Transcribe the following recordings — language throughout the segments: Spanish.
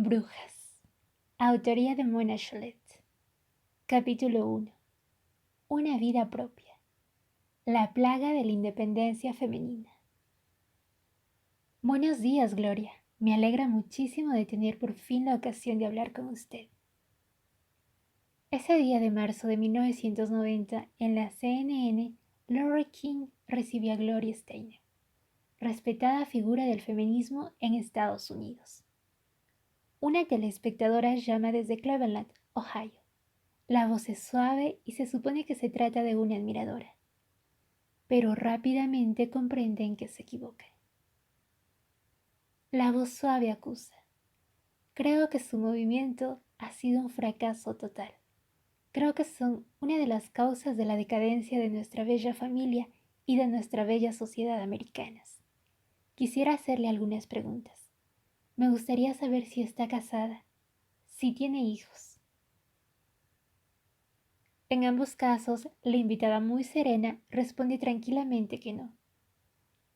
Brujas. Autoría de Mona Cholet. Capítulo 1. Una vida propia. La plaga de la independencia femenina. Buenos días, Gloria. Me alegra muchísimo de tener por fin la ocasión de hablar con usted. Ese día de marzo de 1990, en la CNN, Larry King recibió a Gloria Steinem, respetada figura del feminismo en Estados Unidos. Una telespectadora llama desde Cleveland, Ohio. La voz es suave y se supone que se trata de una admiradora, pero rápidamente comprenden que se equivoca. La voz suave acusa. Creo que su movimiento ha sido un fracaso total. Creo que son una de las causas de la decadencia de nuestra bella familia y de nuestra bella sociedad americanas. Quisiera hacerle algunas preguntas. Me gustaría saber si está casada, si tiene hijos. En ambos casos, la invitada muy serena responde tranquilamente que no.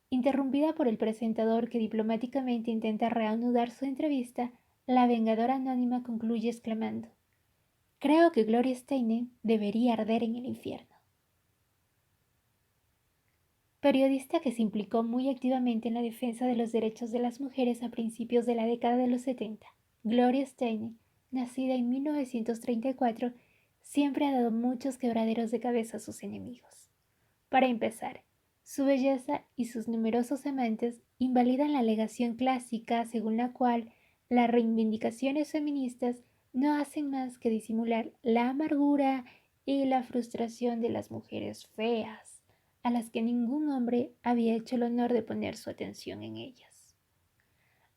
Interrumpida por el presentador que diplomáticamente intenta reanudar su entrevista, la vengadora anónima concluye exclamando: «Creo que Gloria Steinem debería arder en el infierno». Periodista que se implicó muy activamente en la defensa de los derechos de las mujeres a principios de la década de los 70, Gloria Steinem, nacida en 1934, siempre ha dado muchos quebraderos de cabeza a sus enemigos. Para empezar, su belleza y sus numerosos amantes invalidan la alegación clásica según la cual las reivindicaciones feministas no hacen más que disimular la amargura y la frustración de las mujeres feas, a las que ningún hombre había hecho el honor de poner su atención en ellas.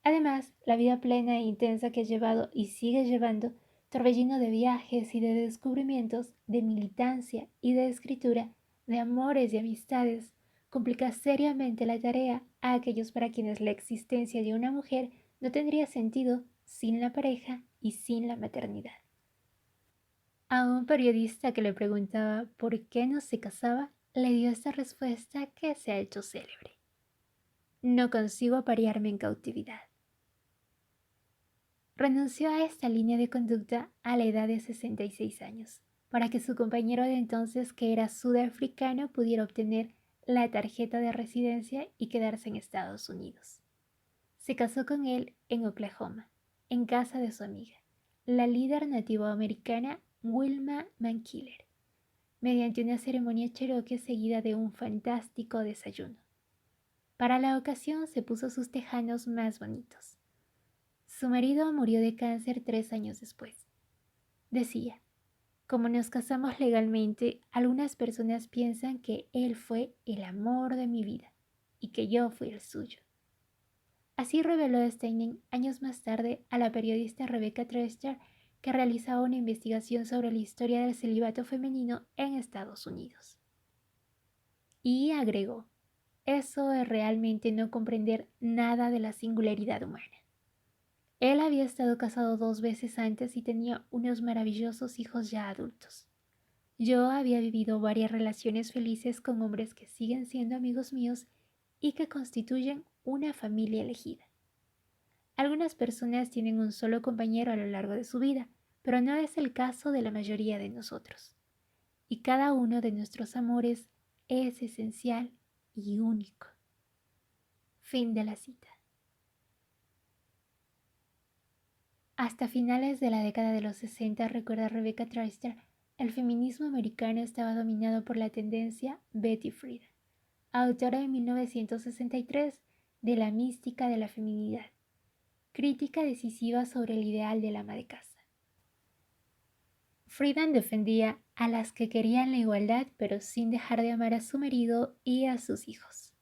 Además, la vida plena e intensa que ha llevado y sigue llevando, torbellino de viajes y de descubrimientos, de militancia y de escritura, de amores y amistades, complica seriamente la tarea a aquellos para quienes la existencia de una mujer no tendría sentido sin la pareja y sin la maternidad. A un periodista que le preguntaba por qué no se casaba, le dio esta respuesta que se ha hecho célebre: «No consigo aparearme en cautividad». Renunció a esta línea de conducta a la edad de 66 años, para que su compañero de entonces, que era sudafricano, pudiera obtener la tarjeta de residencia y quedarse en Estados Unidos. Se casó con él en Oklahoma, en casa de su amiga, la líder nativoamericana Wilma Mankiller, mediante una ceremonia cherokee seguida de un fantástico desayuno. Para la ocasión se puso sus tejanos más bonitos. Su marido murió de cáncer 3 años después. Decía: «Como nos casamos legalmente, algunas personas piensan que él fue el amor de mi vida y que yo fui el suyo». Así reveló Steinem años más tarde a la periodista Rebecca Traister, que realizaba una investigación sobre la historia del celibato femenino en Estados Unidos. Y agregó: «Eso es realmente no comprender nada de la singularidad humana». Él había estado casado 2 veces antes y tenía unos maravillosos hijos ya adultos. Yo había vivido varias relaciones felices con hombres que siguen siendo amigos míos y que constituyen una familia elegida. Algunas personas tienen un solo compañero a lo largo de su vida, pero no es el caso de la mayoría de nosotros. Y cada uno de nuestros amores es esencial y único. Fin de la cita. Hasta finales de la década de los 60, recuerda Rebecca Traister, el feminismo americano estaba dominado por la tendencia Betty Friedan, autora en 1963 de La mística de la feminidad, crítica decisiva sobre el ideal del ama de casa. Friedan defendía a las que querían la igualdad pero sin dejar de amar a su marido y a sus hijos.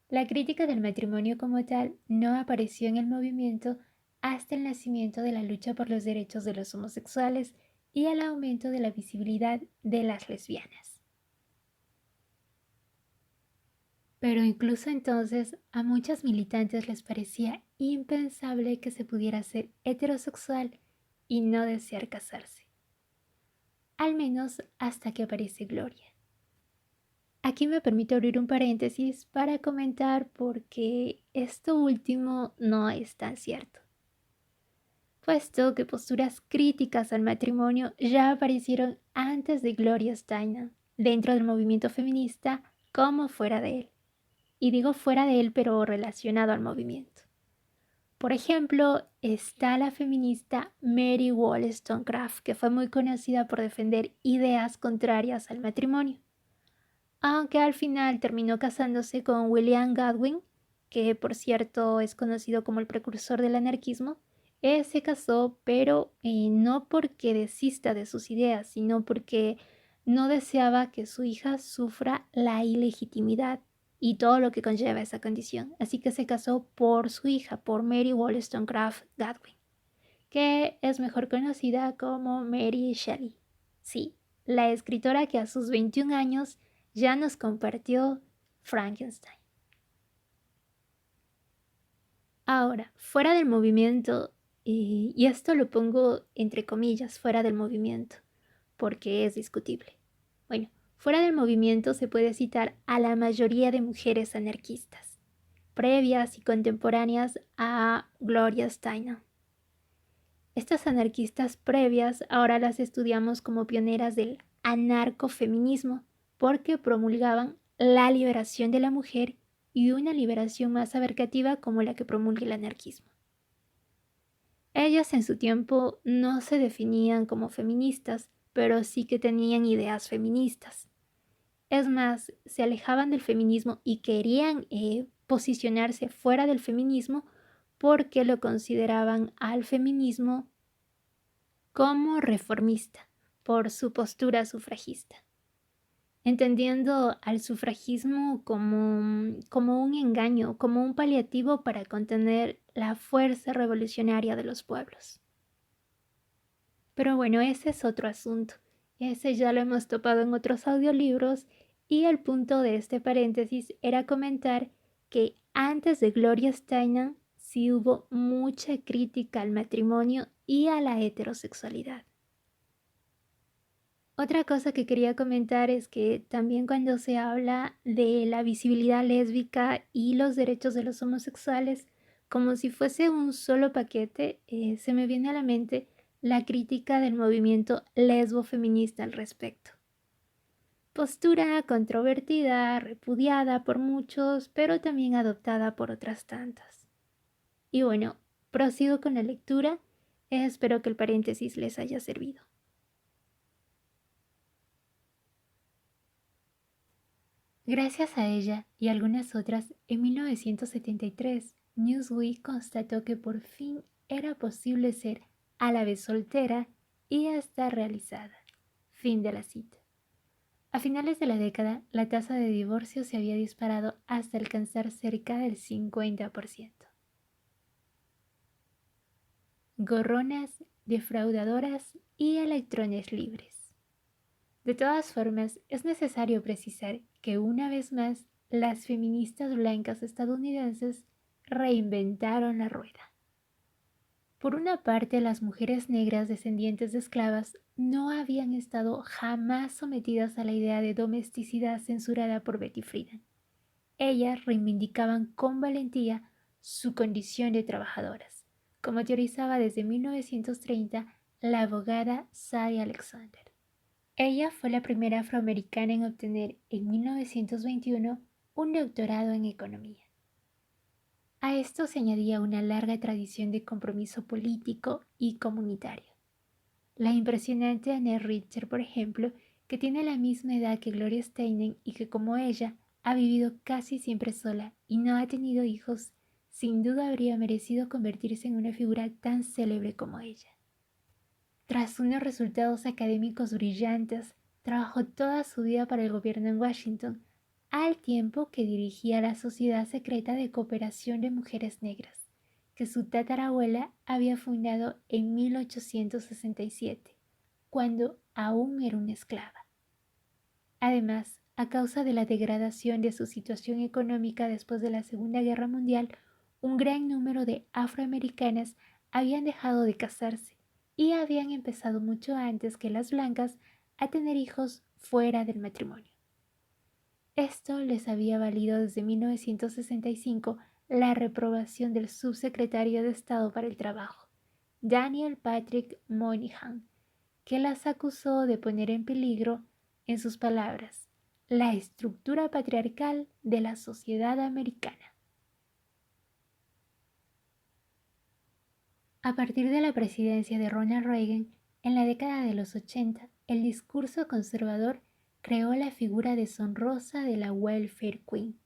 La crítica del matrimonio como tal no apareció en el movimiento hasta el nacimiento de la lucha por los derechos de los homosexuales y el aumento de la visibilidad de las lesbianas. Pero incluso entonces a muchas militantes les parecía impensable que se pudiera ser heterosexual y no desear casarse. Al menos hasta que aparece Gloria. Aquí me permito abrir un paréntesis para comentar por qué esto último no es tan cierto. puesto que posturas críticas al matrimonio ya aparecieron antes de Gloria Steinem, dentro del movimiento feminista como fuera de él. Y digo fuera de él, pero relacionado al movimiento. Por ejemplo, está la feminista Mary Wollstonecraft, que fue muy conocida por defender ideas contrarias al matrimonio, aunque al final terminó casándose con William Godwin, que por cierto es conocido como el precursor del anarquismo. Él se casó, pero no porque desista de sus ideas, sino porque no deseaba que su hija sufra la ilegitimidad y todo lo que conlleva esa condición. Así que se casó por su hija, por Mary Wollstonecraft Godwin, que es mejor conocida como Mary Shelley. Sí, la escritora que a sus 21 años ya nos compartió Frankenstein. Ahora, fuera del movimiento, y esto lo pongo entre comillas, fuera del movimiento, porque es discutible. Bueno, fuera del movimiento se puede citar a la mayoría de mujeres anarquistas, previas y contemporáneas a Gloria Steinem. Estas anarquistas previas ahora las estudiamos como pioneras del anarcofeminismo porque promulgaban la liberación de la mujer y una liberación más abarcativa como la que promulga el anarquismo. Ellas en su tiempo no se definían como feministas, pero sí que tenían ideas feministas. Es más, se alejaban del feminismo y querían posicionarse fuera del feminismo porque lo consideraban al feminismo como reformista por su postura sufragista, entendiendo al sufragismo como un engaño, como un paliativo para contener la fuerza revolucionaria de los pueblos. Pero bueno, ese es otro asunto. Ese ya lo hemos topado en otros audiolibros y el punto de este paréntesis era comentar que antes de Gloria Steinem sí hubo mucha crítica al matrimonio y a la heterosexualidad. Otra cosa que quería comentar es que también cuando se habla de la visibilidad lésbica y los derechos de los homosexuales, como si fuese un solo paquete, se me viene a la mente la crítica del movimiento lesbo-feminista al respecto. Postura controvertida, repudiada por muchos, pero también adoptada por otras tantas. Y bueno, prosigo con la lectura. Espero que el paréntesis les haya servido. Gracias a ella y algunas otras, en 1973, Newsweek constató que por fin era posible ser a la vez soltera y estar realizada. Fin de la cita. A finales de la década, la tasa de divorcio se había disparado hasta alcanzar cerca del 50%. Gorronas, defraudadoras y electrones libres. De todas formas, es necesario precisar que una vez más las feministas blancas estadounidenses reinventaron la rueda. Por una parte, las mujeres negras descendientes de esclavas no habían estado jamás sometidas a la idea de domesticidad censurada por Betty Friedan. Ellas reivindicaban con valentía su condición de trabajadoras, como teorizaba desde 1930 la abogada Sadie Alexander. Ella fue la primera afroamericana en obtener en 1921 un doctorado en economía. A esto se añadía una larga tradición de compromiso político y comunitario. La impresionante Anne Richter, por ejemplo, que tiene la misma edad que Gloria Steinem y que como ella ha vivido casi siempre sola y no ha tenido hijos, sin duda habría merecido convertirse en una figura tan célebre como ella. Tras unos resultados académicos brillantes, trabajó toda su vida para el gobierno en Washington, al tiempo que dirigía la Sociedad Secreta de Cooperación de Mujeres Negras, que su tatarabuela había fundado en 1867, cuando aún era una esclava. Además, a causa de la degradación de su situación económica después de la Segunda Guerra Mundial, un gran número de afroamericanas habían dejado de casarse y habían empezado mucho antes que las blancas a tener hijos fuera del matrimonio. Esto les había valido desde 1965 la reprobación del subsecretario de Estado para el Trabajo, Daniel Patrick Moynihan, que las acusó de poner en peligro, en sus palabras, la estructura patriarcal de la sociedad americana. A partir de la presidencia de Ronald Reagan, en la década de los 80, el discurso conservador creó la figura deshonrosa de la Welfare Queen,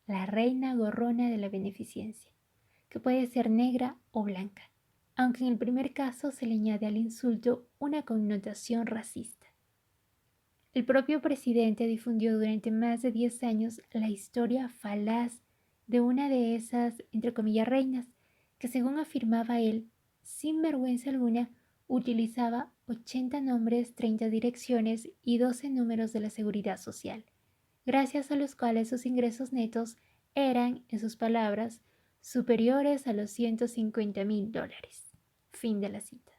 la reina gorrona de la beneficencia, que puede ser negra o blanca, aunque en el primer caso se le añade al insulto una connotación racista. El propio presidente difundió durante más de 10 años la historia falaz de una de esas, entre comillas, reinas, que según afirmaba él, sin vergüenza alguna, utilizaba 80 nombres, 30 direcciones y 12 números de la seguridad social, gracias a los cuales sus ingresos netos eran, en sus palabras, superiores a los $150,000. Fin de la cita.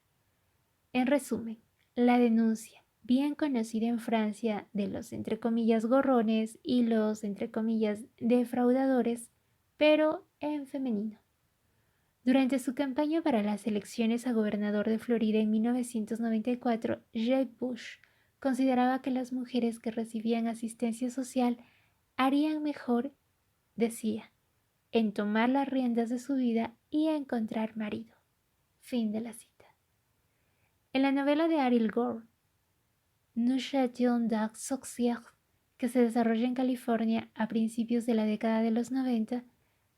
En resumen, la denuncia, bien conocida en Francia, de los entre comillas gorrones y los entre comillas defraudadores, pero en femenino. Durante su campaña para las elecciones a gobernador de Florida en 1994, Jeb Bush consideraba que las mujeres que recibían asistencia social harían mejor, decía, en tomar las riendas de su vida y encontrar marido. Fin de la cita. En la novela de Ariel Gore, Nous étions dans Sorcière, que se desarrolla en California a principios de la década de los 90,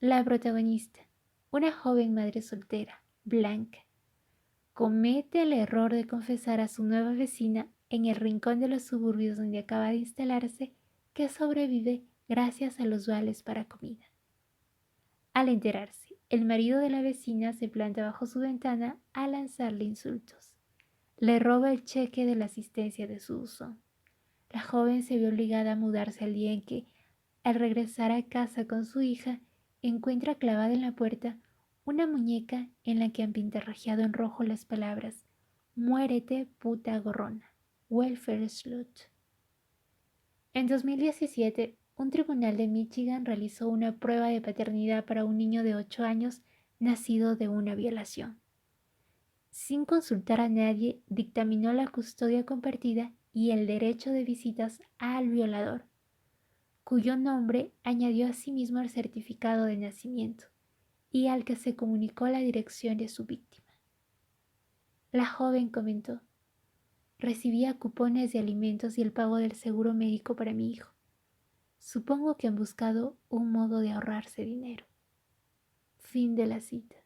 la protagonista, una joven madre soltera, blanca, comete el error de confesar a su nueva vecina en el rincón de los suburbios donde acaba de instalarse que sobrevive gracias a los vales para comida. Al enterarse, el marido de la vecina se planta bajo su ventana a lanzarle insultos. Le roba el cheque de la asistencia de su buzón. La joven se ve obligada a mudarse al día en que, al regresar a casa con su hija, encuentra clavada en la puerta una muñeca en la que han pintarrajeado en rojo las palabras «Muérete, puta gorrona, welfare slut». En 2017, un tribunal de Michigan realizó una prueba de paternidad para un niño de 8 años nacido de una violación. Sin consultar a nadie, dictaminó la custodia compartida y el derecho de visitas al violador, cuyo nombre añadió asimismo al certificado de nacimiento y al que se comunicó la dirección de su víctima. La joven comentó: recibía cupones de alimentos y el pago del seguro médico para mi hijo. Supongo que han buscado un modo de ahorrarse dinero. Fin de la cita.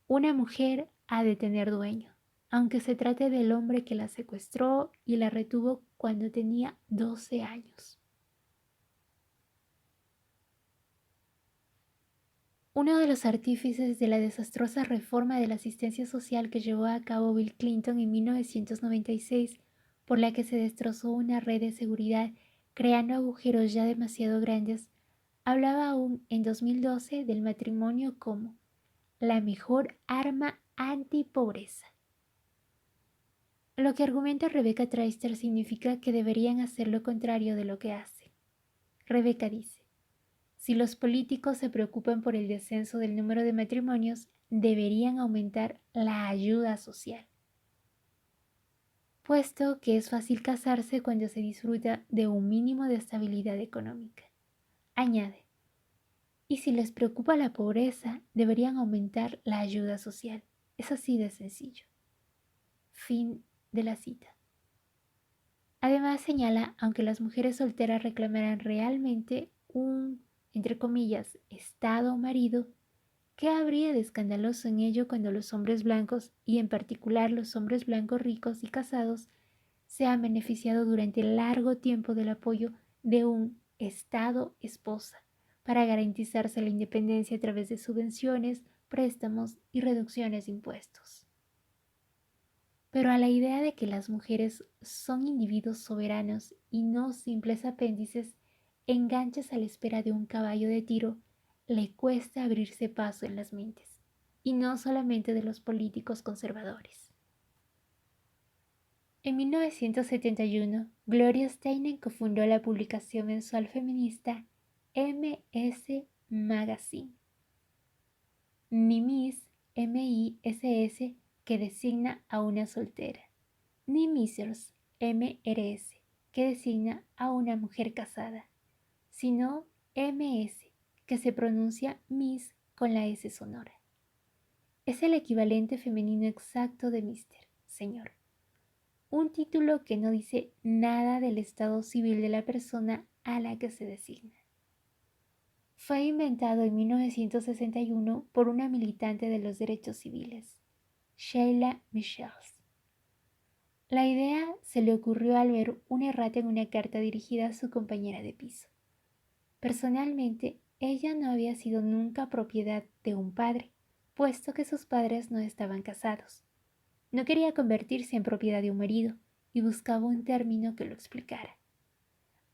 Una mujer ha de tener dueño, aunque se trate del hombre que la secuestró y la retuvo cuando tenía 12 años. Uno de los artífices de la desastrosa reforma de la asistencia social que llevó a cabo Bill Clinton en 1996, por la que se destrozó una red de seguridad creando agujeros ya demasiado grandes, hablaba aún en 2012 del matrimonio como la mejor arma antipobreza. Lo que argumenta Rebecca Traister significa que deberían hacer lo contrario de lo que hace. Rebecca dice: si los políticos se preocupan por el descenso del número de matrimonios, deberían aumentar la ayuda social, puesto que es fácil casarse cuando se disfruta de un mínimo de estabilidad económica. Añade: y si les preocupa la pobreza, deberían aumentar la ayuda social. Es así de sencillo. Fin de la cita. Además señala, aunque las mujeres solteras reclamaran realmente un, entre comillas, estado marido, ¿qué habría de escandaloso en ello cuando los hombres blancos, y en particular los hombres blancos ricos y casados, se han beneficiado durante largo tiempo del apoyo de un estado esposa para garantizarse la independencia a través de subvenciones, préstamos y reducciones de impuestos? Pero a la idea de que las mujeres son individuos soberanos y no simples apéndices, enganchas a la espera de un caballo de tiro, le cuesta abrirse paso en las mentes, y no solamente de los políticos conservadores. En 1971, Gloria Steinem cofundó la publicación mensual feminista MS Magazine. Ni Miss MISS, que designa a una soltera, ni Mrs. MRS, que designa a una mujer casada, sino MS, que se pronuncia Miss con la S sonora. Es el equivalente femenino exacto de Mister, señor. Un título que no dice nada del estado civil de la persona a la que se designa. Fue inventado en 1961 por una militante de los derechos civiles, Sheila Michels. La idea se le ocurrió al ver una errata en una carta dirigida a su compañera de piso. Personalmente, ella no había sido nunca propiedad de un padre, puesto que sus padres no estaban casados. No quería convertirse en propiedad de un marido y buscaba un término que lo explicara.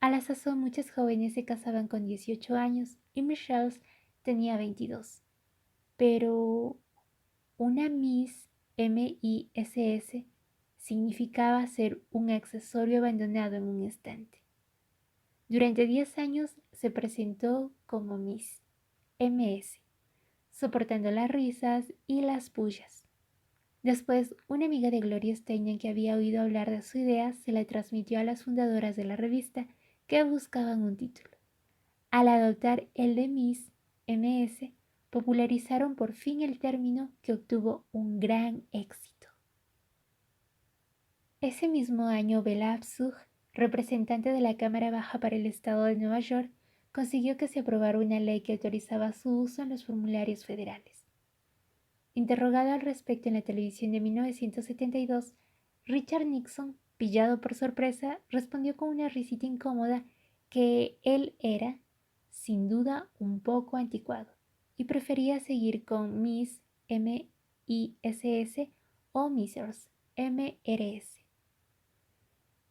A la sazón, muchas jóvenes se casaban con 18 años y Michelle tenía 22. Pero una Miss MISS significaba ser un accesorio abandonado en un estante. Durante 10 años se presentó como Miss MS, soportando las risas y las pullas. Después, una amiga de Gloria Steinem que había oído hablar de su idea se la transmitió a las fundadoras de la revista que buscaban un título. Al adoptar el de Miss MS, popularizaron por fin el término que obtuvo un gran éxito. Ese mismo año, Bella Abzug, representante de la Cámara Baja para el Estado de Nueva York, consiguió que se aprobara una ley que autorizaba su uso en los formularios federales. Interrogado al respecto en la televisión de 1972, Richard Nixon, pillado por sorpresa, respondió con una risita incómoda que él era, sin duda, un poco anticuado y prefería seguir con Miss MISS o Mrs. MRS.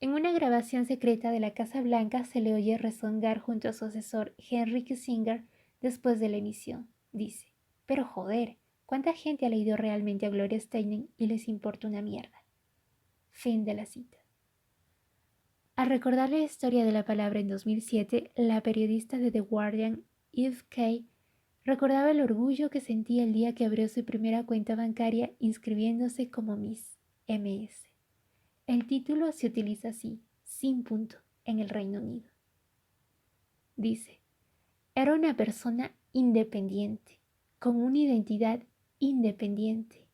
En una grabación secreta de la Casa Blanca se le oye rezongar junto a su asesor Henry Kissinger después de la emisión. Dice, pero joder, ¿cuánta gente ha leído realmente a Gloria Steinem y les importa una mierda? Fin de la cita. Al recordar la historia de la palabra en 2007, la periodista de The Guardian, Eve Kay, recordaba el orgullo que sentía el día que abrió su primera cuenta bancaria inscribiéndose como Miss MS. El título se utiliza así, sin punto, en el Reino Unido. Dice, era una persona independiente, con una identidad independiente.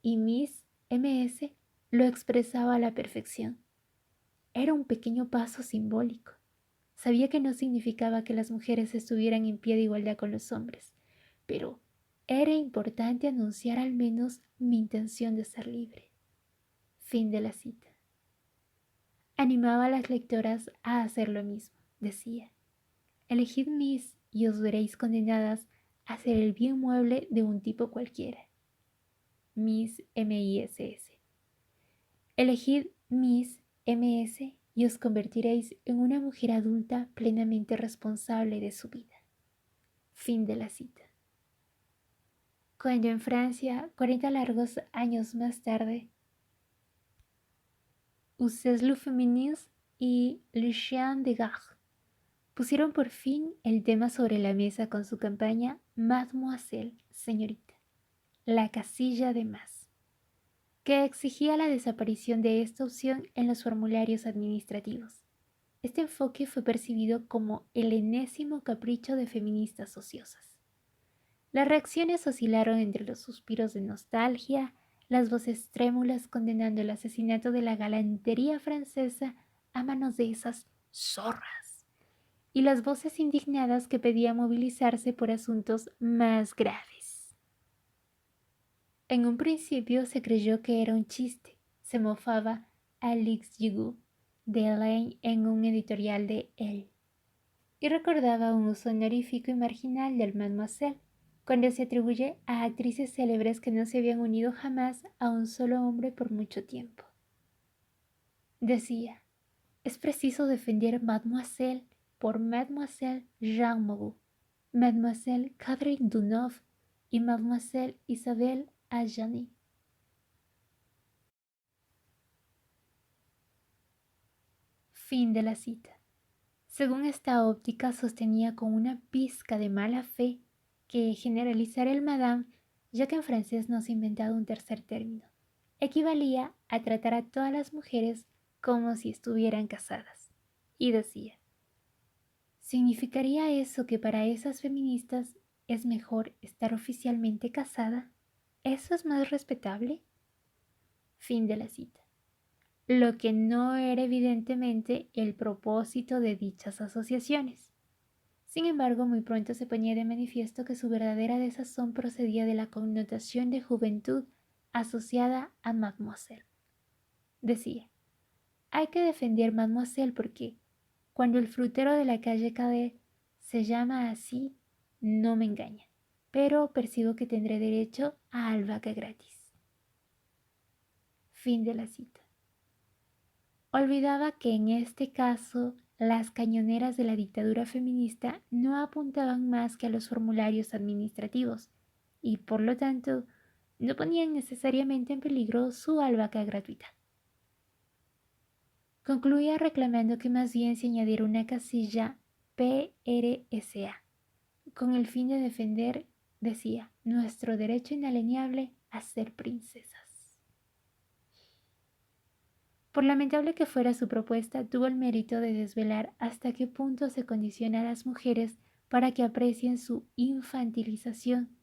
Y Miss MS lo expresaba a la perfección. Era un pequeño paso simbólico. Sabía que no significaba que las mujeres estuvieran en pie de igualdad con los hombres, pero era importante anunciar al menos mi intención de ser libre. Fin de la cita. Animaba a las lectoras a hacer lo mismo. Decía, elegid Miss y os veréis condenadas a ser el bien mueble de un tipo cualquiera. Miss MISS. Elegid Miss MS y os convertiréis en una mujer adulta plenamente responsable de su vida. Fin de la cita. Cuando en Francia, 40 largos años más tarde, Uses le Féminisme y Le Chien de Garde pusieron por fin el tema sobre la mesa con su campaña Mademoiselle, señorita, la casilla de más, que exigía la desaparición de esta opción en los formularios administrativos. Este enfoque fue percibido como el enésimo capricho de feministas ociosas. Las reacciones oscilaron entre los suspiros de nostalgia, las voces trémulas condenando el asesinato de la galantería francesa a manos de esas zorras, y las voces indignadas que pedían movilizarse por asuntos más graves. En un principio se creyó que era un chiste, se mofaba Alix Gigoux de Elaine en un editorial de Elle, y recordaba un uso honorífico y marginal del mademoiselle, cuando se atribuye a actrices célebres que no se habían unido jamás a un solo hombre por mucho tiempo. Decía, es preciso defender Mademoiselle por Mademoiselle Jeanne Moreau, Mademoiselle Catherine Deneuve y Mademoiselle Isabelle Adjani. Fin de la cita. Según esta óptica, sostenía con una pizca de mala fe que generalizar el madame ya que en francés no se ha inventado un tercer término. Equivalía a tratar a todas las mujeres como si estuvieran casadas. Y decía, ¿significaría eso que para esas feministas es mejor estar oficialmente casada? ¿Eso es más respetable? Fin de la cita. Lo que no era evidentemente el propósito de dichas asociaciones. Sin embargo, muy pronto se ponía de manifiesto que su verdadera desazón procedía de la connotación de juventud asociada a Mademoiselle. Decía, hay que defender Mademoiselle porque, cuando el frutero de la calle Cadet se llama así, no me engaña, pero percibo que tendré derecho a albahaca gratis. Fin de la cita. Olvidaba que en este caso las cañoneras de la dictadura feminista no apuntaban más que a los formularios administrativos y por lo tanto no ponían necesariamente en peligro su albahaca gratuita. Concluía reclamando que más bien se añadiera una casilla PRSA, con el fin de defender, decía, nuestro derecho inalienable a ser princesas. Por lamentable que fuera su propuesta, tuvo el mérito de desvelar hasta qué punto se condiciona a las mujeres para que aprecien su infantilización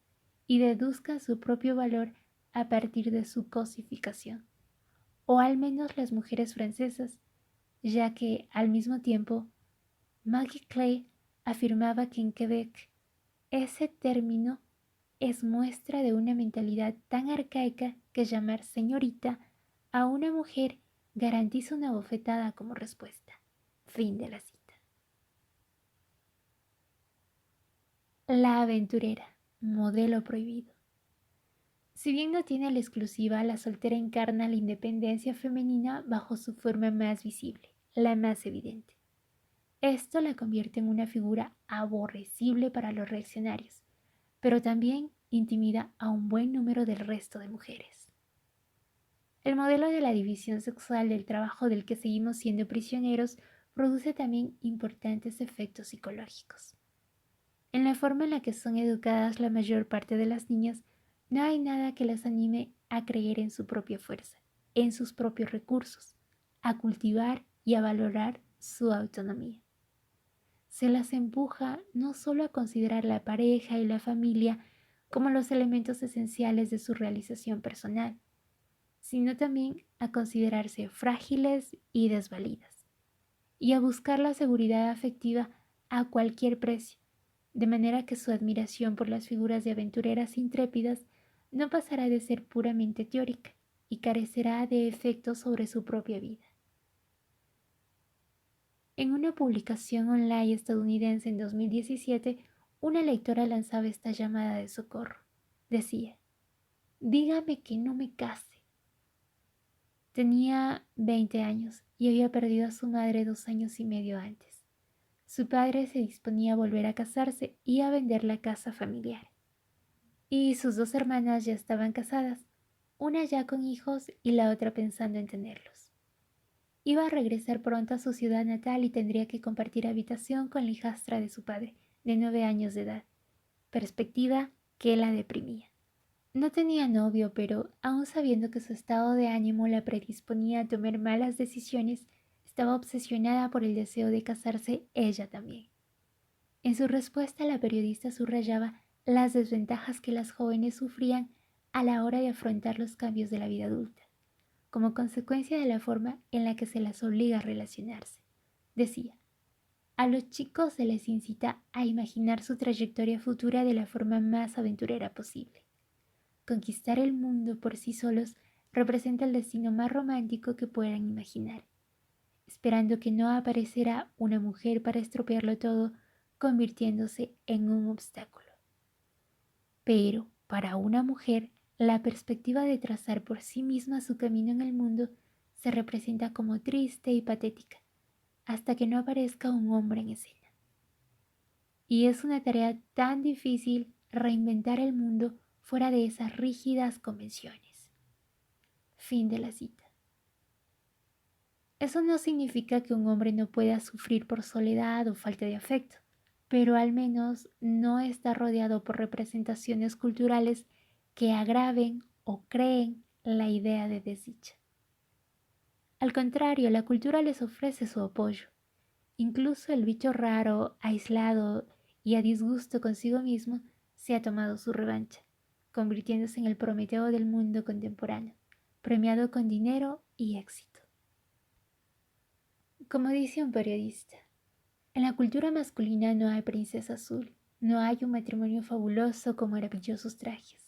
y deduzcan su propio valor a partir de su cosificación, o al menos las mujeres francesas, ya que, al mismo tiempo, Maggie Clay afirmaba que en Quebec ese término es muestra de una mentalidad tan arcaica que llamar señorita a una mujer garantiza una bofetada como respuesta. Fin de la cita. La aventurera, modelo prohibido. Si bien no tiene la exclusiva, la soltera encarna la independencia femenina bajo su forma más visible, la más evidente. Esto la convierte en una figura aborrecible para los reaccionarios, pero también intimida a un buen número del resto de mujeres. El modelo de la división sexual del trabajo del que seguimos siendo prisioneros produce también importantes efectos psicológicos. En la forma en la que son educadas la mayor parte de las niñas, no hay nada que las anime a creer en su propia fuerza, en sus propios recursos, a cultivar y a valorar su autonomía. Se las empuja no solo a considerar la pareja y la familia como los elementos esenciales de su realización personal, sino también a considerarse frágiles y desvalidas, y a buscar la seguridad afectiva a cualquier precio, de manera que su admiración por las figuras de aventureras intrépidas no pasará de ser puramente teórica y carecerá de efectos sobre su propia vida. En una publicación online estadounidense en 2017, una lectora lanzaba esta llamada de socorro. Decía, dígame que no me case. Tenía 20 años y había perdido a su madre 2 años y medio antes. Su padre se disponía a volver a casarse y a vender la casa familiar. Y sus 2 hermanas ya estaban casadas, una ya con hijos y la otra pensando en tenerlos. Iba a regresar pronto a su ciudad natal y tendría que compartir habitación con la hijastra de su padre, de 9 años de edad, perspectiva que la deprimía. No tenía novio, pero, aun sabiendo que su estado de ánimo la predisponía a tomar malas decisiones, estaba obsesionada por el deseo de casarse ella también. En su respuesta, la periodista subrayaba las desventajas que las jóvenes sufrían a la hora de afrontar los cambios de la vida adulta, como consecuencia de la forma en la que se las obliga a relacionarse. Decía, a los chicos se les incita a imaginar su trayectoria futura de la forma más aventurera posible. Conquistar el mundo por sí solos representa el destino más romántico que puedan imaginar, esperando que no aparecerá una mujer para estropearlo todo, convirtiéndose en un obstáculo. Pero, para una mujer, la perspectiva de trazar por sí misma su camino en el mundo se representa como triste y patética, hasta que no aparezca un hombre en escena. Y es una tarea tan difícil reinventar el mundo fuera de esas rígidas convenciones. Fin de la cita. Eso no significa que un hombre no pueda sufrir por soledad o falta de afecto, pero al menos no está rodeado por representaciones culturales que agraven o creen la idea de desdicha. Al contrario, la cultura les ofrece su apoyo. Incluso el bicho raro, aislado y a disgusto consigo mismo, se ha tomado su revancha, convirtiéndose en el Prometeo del mundo contemporáneo, premiado con dinero y éxito. Como dice un periodista, en la cultura masculina no hay princesa azul, no hay un matrimonio fabuloso con maravillosos trajes.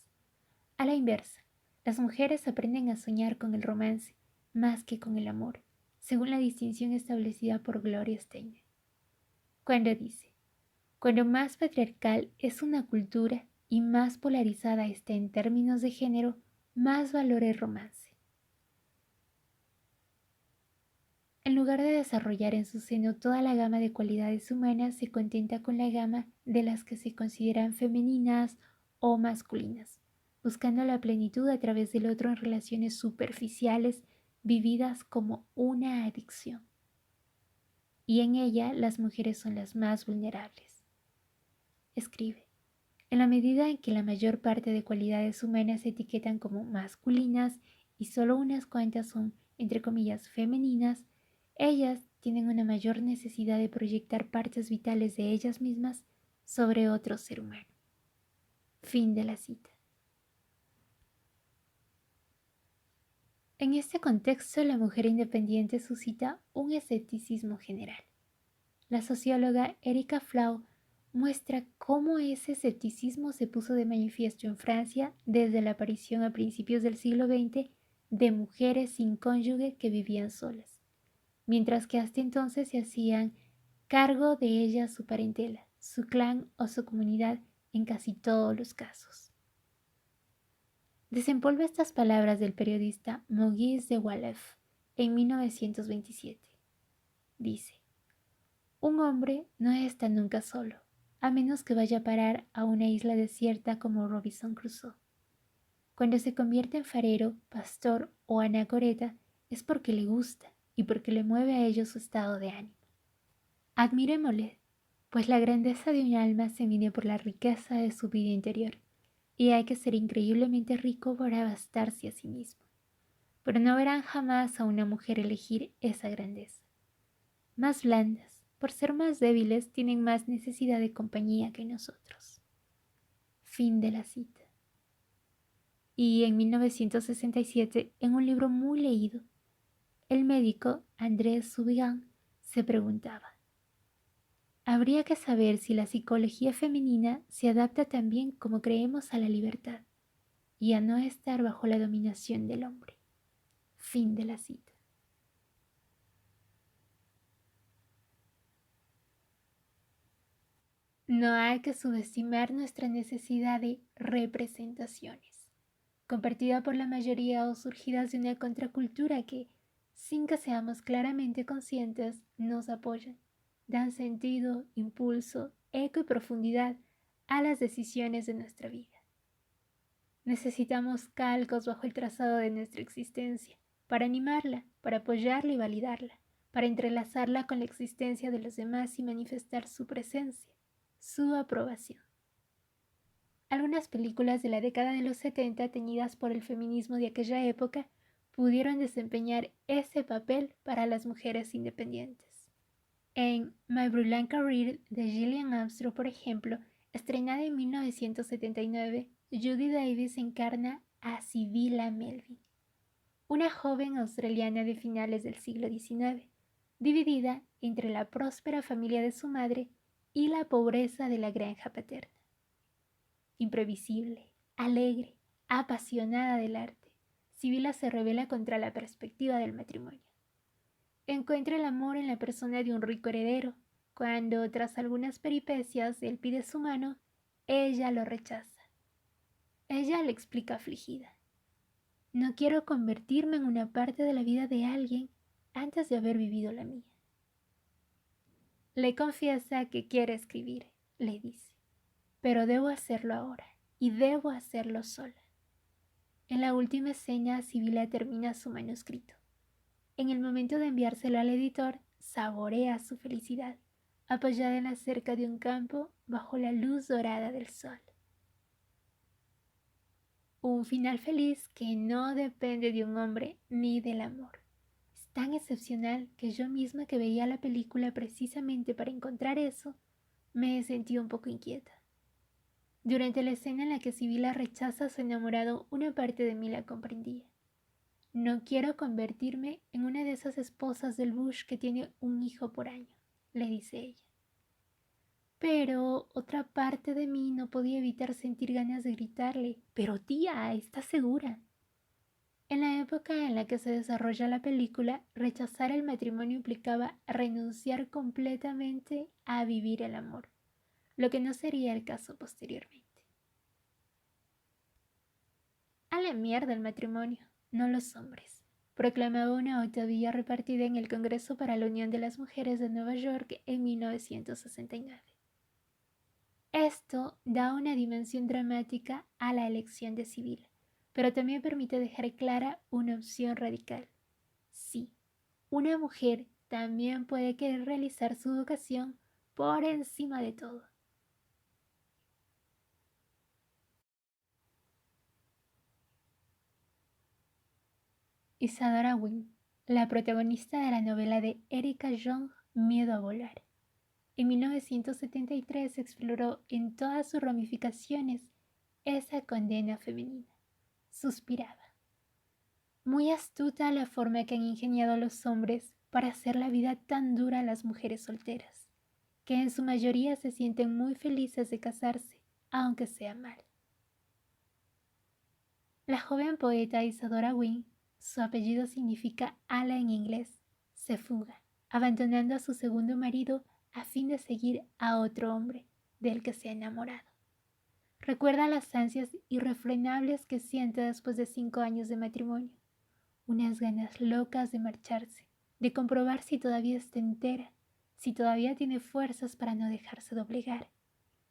A la inversa, las mujeres aprenden a soñar con el romance más que con el amor, según la distinción establecida por Gloria Steinem, cuando dice: cuando más patriarcal es una cultura y más polarizada está en términos de género, más valora el romance. En lugar de desarrollar en su seno toda la gama de cualidades humanas, se contenta con la gama de las que se consideran femeninas o masculinas, buscando la plenitud a través del otro en relaciones superficiales vividas como una adicción. Y en ella las mujeres son las más vulnerables. Escribe: en la medida en que la mayor parte de cualidades humanas se etiquetan como masculinas y solo unas cuantas son, entre comillas, femeninas, ellas tienen una mayor necesidad de proyectar partes vitales de ellas mismas sobre otro ser humano. Fin de la cita. En este contexto, la mujer independiente suscita un escepticismo general. La socióloga Erika Flau muestra cómo ese escepticismo se puso de manifiesto en Francia desde la aparición a principios del siglo XX de mujeres sin cónyuge que vivían solas, mientras que hasta entonces se hacían cargo de ellas su parentela, su clan o su comunidad en casi todos los casos. Desempolva estas palabras del periodista Maurice de Walef en 1927. Dice: un hombre no está nunca solo, a menos que vaya a parar a una isla desierta como Robinson Crusoe. Cuando se convierte en farero, pastor o anacoreta es porque le gusta y porque le mueve a ello su estado de ánimo. Admirémosle, pues la grandeza de un alma se mide por la riqueza de su vida interior, y hay que ser increíblemente rico para bastarse a sí mismo. Pero no verán jamás a una mujer elegir esa grandeza. Más blandas, por ser más débiles, tienen más necesidad de compañía que nosotros. Fin de la cita. Y en 1967, en un libro muy leído, el médico Andrés Subigan se preguntaba: habría que saber si la psicología femenina se adapta también como creemos a la libertad y a no estar bajo la dominación del hombre. Fin de la cita. No hay que subestimar nuestra necesidad de representaciones, compartida por la mayoría o surgidas de una contracultura que, sin que seamos claramente conscientes, nos apoyan, dan sentido, impulso, eco y profundidad a las decisiones de nuestra vida. Necesitamos calcos bajo el trazado de nuestra existencia, para animarla, para apoyarla y validarla, para entrelazarla con la existencia de los demás y manifestar su presencia, su aprobación. Algunas películas de la década de los 70, teñidas por el feminismo de aquella época, pudieron desempeñar ese papel para las mujeres independientes. En My Brilliant Career de Gillian Armstrong, por ejemplo, estrenada en 1979, Judy Davis encarna a Sibylla Melvin, una joven australiana de finales del siglo XIX, dividida entre la próspera familia de su madre y la pobreza de la granja paterna. Imprevisible, alegre, apasionada del arte, Sibylla se rebela contra la perspectiva del matrimonio. Encuentra el amor en la persona de un rico heredero, cuando, tras algunas peripecias, él pide su mano, ella lo rechaza. Ella le explica afligida: no quiero convertirme en una parte de la vida de alguien antes de haber vivido la mía. Le confiesa que quiere escribir, le dice, pero debo hacerlo ahora y debo hacerlo sola. En la última escena, Sibylla termina su manuscrito. En el momento de enviárselo al editor, saborea su felicidad, apoyada en la cerca de un campo bajo la luz dorada del sol. Un final feliz que no depende de un hombre ni del amor. Es tan excepcional que yo misma, que veía la película precisamente para encontrar eso, me sentí un poco inquieta. Durante la escena en la que Sibila rechaza a su enamorado, una parte de mí la comprendía. No quiero convertirme en una de esas esposas del Bush que tiene un hijo por año, le dice ella. Pero otra parte de mí no podía evitar sentir ganas de gritarle: «Pero tía, ¿estás segura?». En la época en la que se desarrolla la película, rechazar el matrimonio implicaba renunciar completamente a vivir el amor, lo que no sería el caso posteriormente. «A la mierda el matrimonio, no los hombres», proclamaba una autovía repartida en el Congreso para la Unión de las Mujeres de Nueva York en 1969. Esto da una dimensión dramática a la elección de Sibila, pero también permite dejar clara una opción radical. Sí, una mujer también puede querer realizar su vocación por encima de todo. Isadora Wynne, la protagonista de la novela de Erika Jong, Miedo a volar. En 1973 exploró en todas sus ramificaciones esa condena femenina. Suspiraba. Muy astuta la forma que han ingeniado los hombres para hacer la vida tan dura a las mujeres solteras, que en su mayoría se sienten muy felices de casarse, aunque sea mal. La joven poeta Isadora Wynne, su apellido significa ala en inglés, se fuga, abandonando a su segundo marido a fin de seguir a otro hombre del que se ha enamorado. Recuerda las ansias irrefrenables que siente después de 5 años de matrimonio, unas ganas locas de marcharse, de comprobar si todavía está entera, si todavía tiene fuerzas para no dejarse doblegar,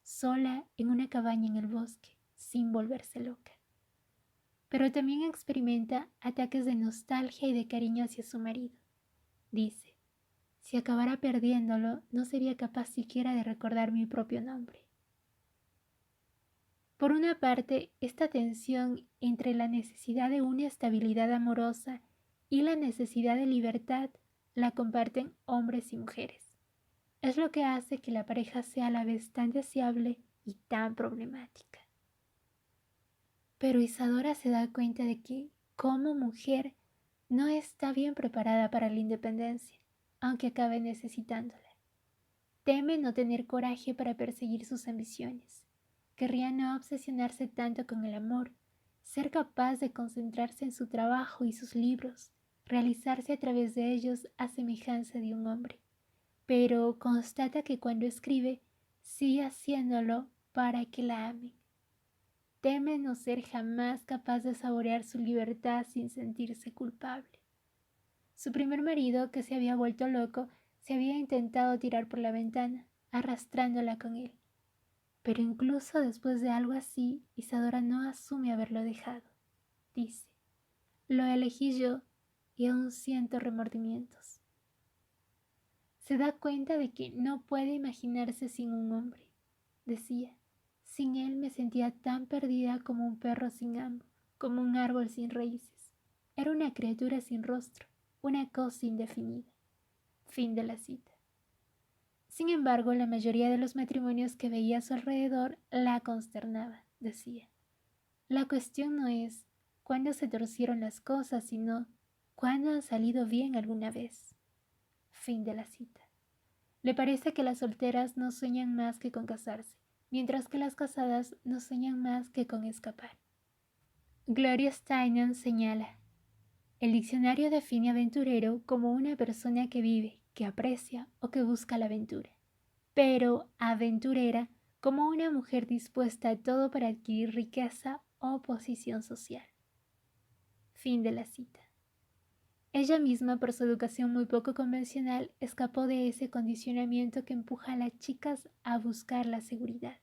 sola en una cabaña en el bosque, sin volverse loca. Pero también experimenta ataques de nostalgia y de cariño hacia su marido. Dice: «Si acabara perdiéndolo, no sería capaz siquiera de recordar mi propio nombre». Por una parte, esta tensión entre la necesidad de una estabilidad amorosa y la necesidad de libertad la comparten hombres y mujeres. Es lo que hace que la pareja sea a la vez tan deseable y tan problemática. Pero Isadora se da cuenta de que, como mujer, no está bien preparada para la independencia, aunque acabe necesitándola. Teme no tener coraje para perseguir sus ambiciones. Querría no obsesionarse tanto con el amor, ser capaz de concentrarse en su trabajo y sus libros, realizarse a través de ellos a semejanza de un hombre. Pero constata que cuando escribe, sigue haciéndolo para que la amen. Teme no ser jamás capaz de saborear su libertad sin sentirse culpable. Su primer marido, que se había vuelto loco, se había intentado tirar por la ventana, arrastrándola con él. Pero incluso después de algo así, Isadora no asume haberlo dejado. Dice: «Lo elegí yo y aún siento remordimientos». Se da cuenta de que no puede imaginarse sin un hombre. Decía: «Sin él me sentía tan perdida como un perro sin amo, como un árbol sin raíces. Era una criatura sin rostro, una cosa indefinida». Fin de la cita. Sin embargo, la mayoría de los matrimonios que veía a su alrededor la consternaban, decía. La cuestión no es cuándo se torcieron las cosas, sino cuándo han salido bien alguna vez. Fin de la cita. Le parece que las solteras no sueñan más que con casarse, mientras que las casadas no sueñan más que con escapar. Gloria Steinem señala: «El diccionario define aventurero como una persona que vive, que aprecia o que busca la aventura, pero aventurera como una mujer dispuesta a todo para adquirir riqueza o posición social». Fin de la cita. Ella misma, por su educación muy poco convencional, escapó de ese condicionamiento que empuja a las chicas a buscar la seguridad.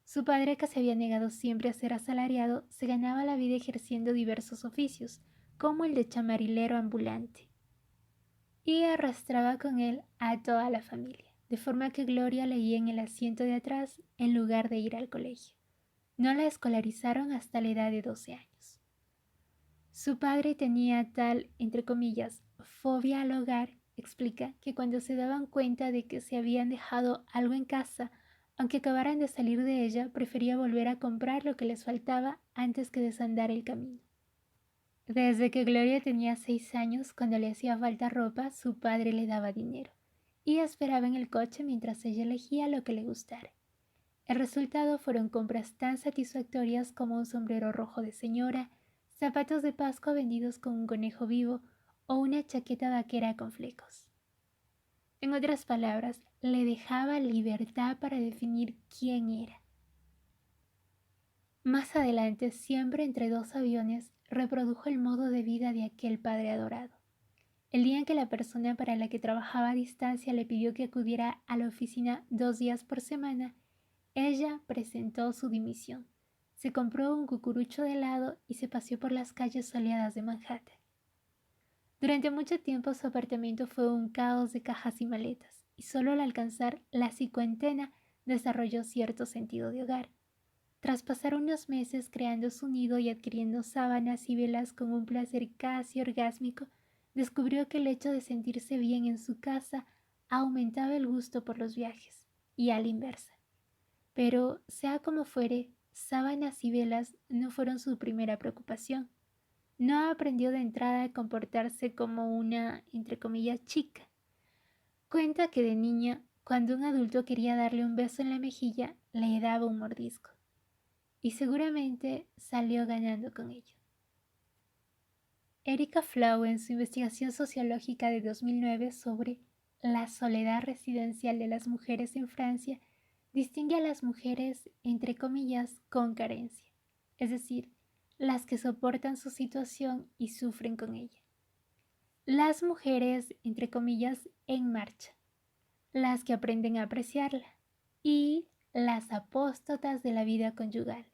Su padre, que se había negado siempre a ser asalariado, se ganaba la vida ejerciendo diversos oficios, como el de chamarilero ambulante, y arrastraba con él a toda la familia, de forma que Gloria leía en el asiento de atrás en lugar de ir al colegio. No la escolarizaron hasta la edad de 12 años. Su padre tenía tal, entre comillas, fobia al hogar, explica, que cuando se daban cuenta de que se habían dejado algo en casa, aunque acabaran de salir de ella, prefería volver a comprar lo que les faltaba antes que desandar el camino. Desde que Gloria tenía 6 años, cuando le hacía falta ropa, su padre le daba dinero y esperaba en el coche mientras ella elegía lo que le gustara. El resultado fueron compras tan satisfactorias como un sombrero rojo de señora, zapatos de Pascua vendidos con un conejo vivo o una chaqueta vaquera con flecos. En otras palabras, le dejaba libertad para definir quién era. Más adelante, siempre entre dos aviones, reprodujo el modo de vida de aquel padre adorado. El día en que la persona para la que trabajaba a distancia le pidió que acudiera a la oficina 2 días por semana, ella presentó su dimisión. Se compró un cucurucho de helado y se paseó por las calles soleadas de Manhattan. Durante mucho tiempo su apartamento fue un caos de cajas y maletas, y solo al alcanzar la 50 desarrolló cierto sentido de hogar. Tras pasar unos meses creando su nido y adquiriendo sábanas y velas con un placer casi orgásmico, descubrió que el hecho de sentirse bien en su casa aumentaba el gusto por los viajes, y a la inversa. Pero, sea como fuere, sábanas y velas no fueron su primera preocupación. No aprendió de entrada a comportarse como una, entre comillas, chica. Cuenta que de niña, cuando un adulto quería darle un beso en la mejilla, le daba un mordisco. Y seguramente salió ganando con ello. Erika Flau, en su investigación sociológica de 2009 sobre la soledad residencial de las mujeres en Francia, distingue a las mujeres, entre comillas, con carencia, es decir, las que soportan su situación y sufren con ella. Las mujeres, entre comillas, en marcha, las que aprenden a apreciarla, y las apóstatas de la vida conyugal,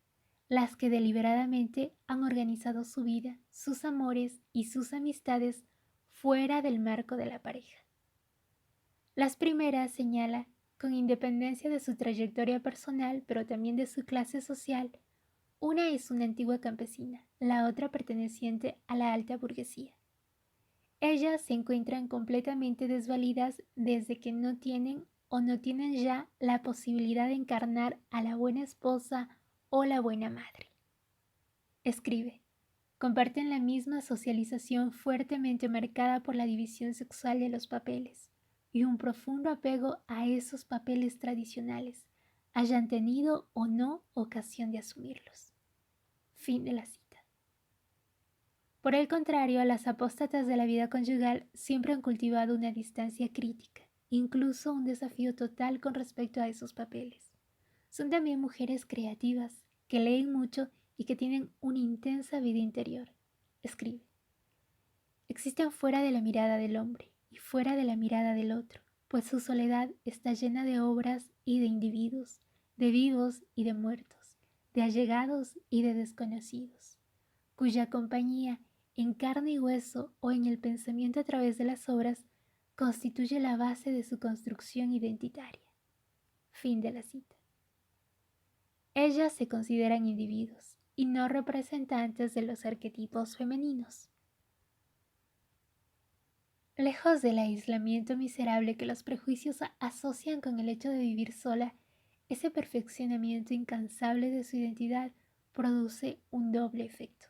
las que deliberadamente han organizado su vida, sus amores y sus amistades fuera del marco de la pareja. Las primeras, señala, con independencia de su trayectoria personal, pero también de su clase social, una es una antigua campesina, la otra perteneciente a la alta burguesía. Ellas se encuentran completamente desvalidas desde que no tienen o no tienen ya la posibilidad de encarnar a la buena esposa o la buena madre. Escribe, comparten la misma socialización fuertemente marcada por la división sexual de los papeles y un profundo apego a esos papeles tradicionales, hayan tenido o no ocasión de asumirlos. Fin de la cita. Por el contrario, las apóstatas de la vida conyugal siempre han cultivado una distancia crítica, incluso un desafío total con respecto a esos papeles. Son también mujeres creativas, que leen mucho y que tienen una intensa vida interior. Escribe. Existen fuera de la mirada del hombre y fuera de la mirada del otro, pues su soledad está llena de obras y de individuos, de vivos y de muertos, de allegados y de desconocidos, cuya compañía en carne y hueso o en el pensamiento a través de las obras constituye la base de su construcción identitaria. Fin de la cita. Ellas se consideran individuos y no representantes de los arquetipos femeninos. Lejos del aislamiento miserable que los prejuicios asocian con el hecho de vivir sola, ese perfeccionamiento incansable de su identidad produce un doble efecto.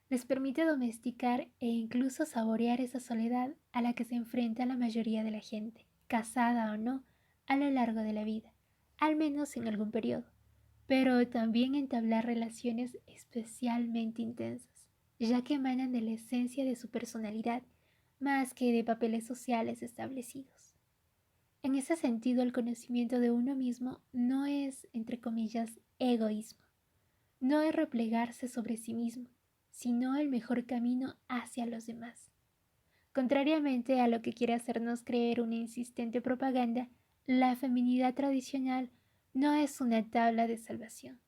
Les permite domesticar e incluso saborear esa soledad a la que se enfrenta la mayoría de la gente, casada o no, a lo largo de la vida, al menos en algún periodo, pero también entablar relaciones especialmente intensas, ya que emanan de la esencia de su personalidad más que de papeles sociales establecidos. En ese sentido, el conocimiento de uno mismo no es, entre comillas, egoísmo, no es replegarse sobre sí mismo, sino el mejor camino hacia los demás. Contrariamente a lo que quiere hacernos creer una insistente propaganda, la feminidad tradicional no es una tabla de salvación.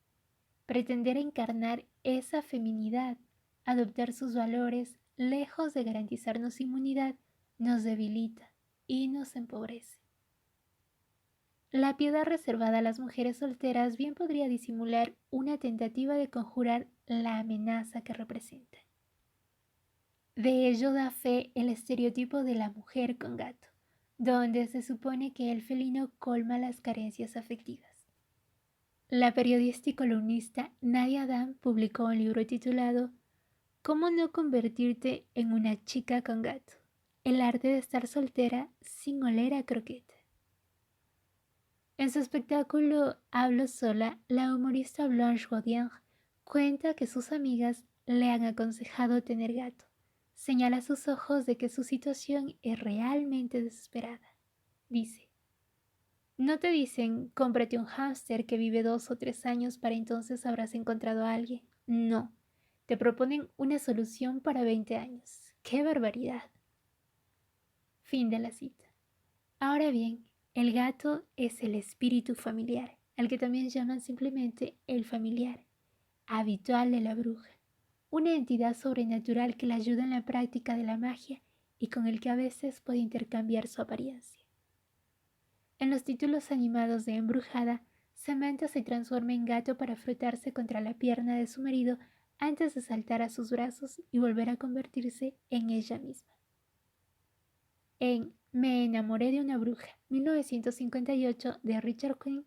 Pretender encarnar esa feminidad, adoptar sus valores, lejos de garantizarnos inmunidad, nos debilita y nos empobrece. la piedad reservada a las mujeres solteras bien podría disimular una tentativa de conjurar la amenaza que representa. De ello da fe el estereotipo de la mujer con gato, donde se supone que el felino colma las carencias afectivas. La periodista y columnista Nadia Adam publicó un libro titulado ¿Cómo no convertirte en una chica con gato? El arte de estar soltera sin oler a croqueta. En su espectáculo Hablo sola, la humorista Blanche Godier cuenta que sus amigas le han aconsejado tener gato. Señala sus ojos de que su situación es realmente desesperada. Dice, no te dicen cómprate un hámster que vive 2 o 3 años para entonces habrás encontrado a alguien. No, te proponen una solución para 20 años. ¡Qué barbaridad! Fin de la cita. Ahora bien, el gato es el espíritu familiar, al que también llaman simplemente el familiar, habitual de la bruja, una entidad sobrenatural que la ayuda en la práctica de la magia y con el que a veces puede intercambiar su apariencia. En los títulos animados de Embrujada, Samantha se transforma en gato para frotarse contra la pierna de su marido antes de saltar a sus brazos y volver a convertirse en ella misma. En Me enamoré de una bruja, 1958, de Richard Quinn,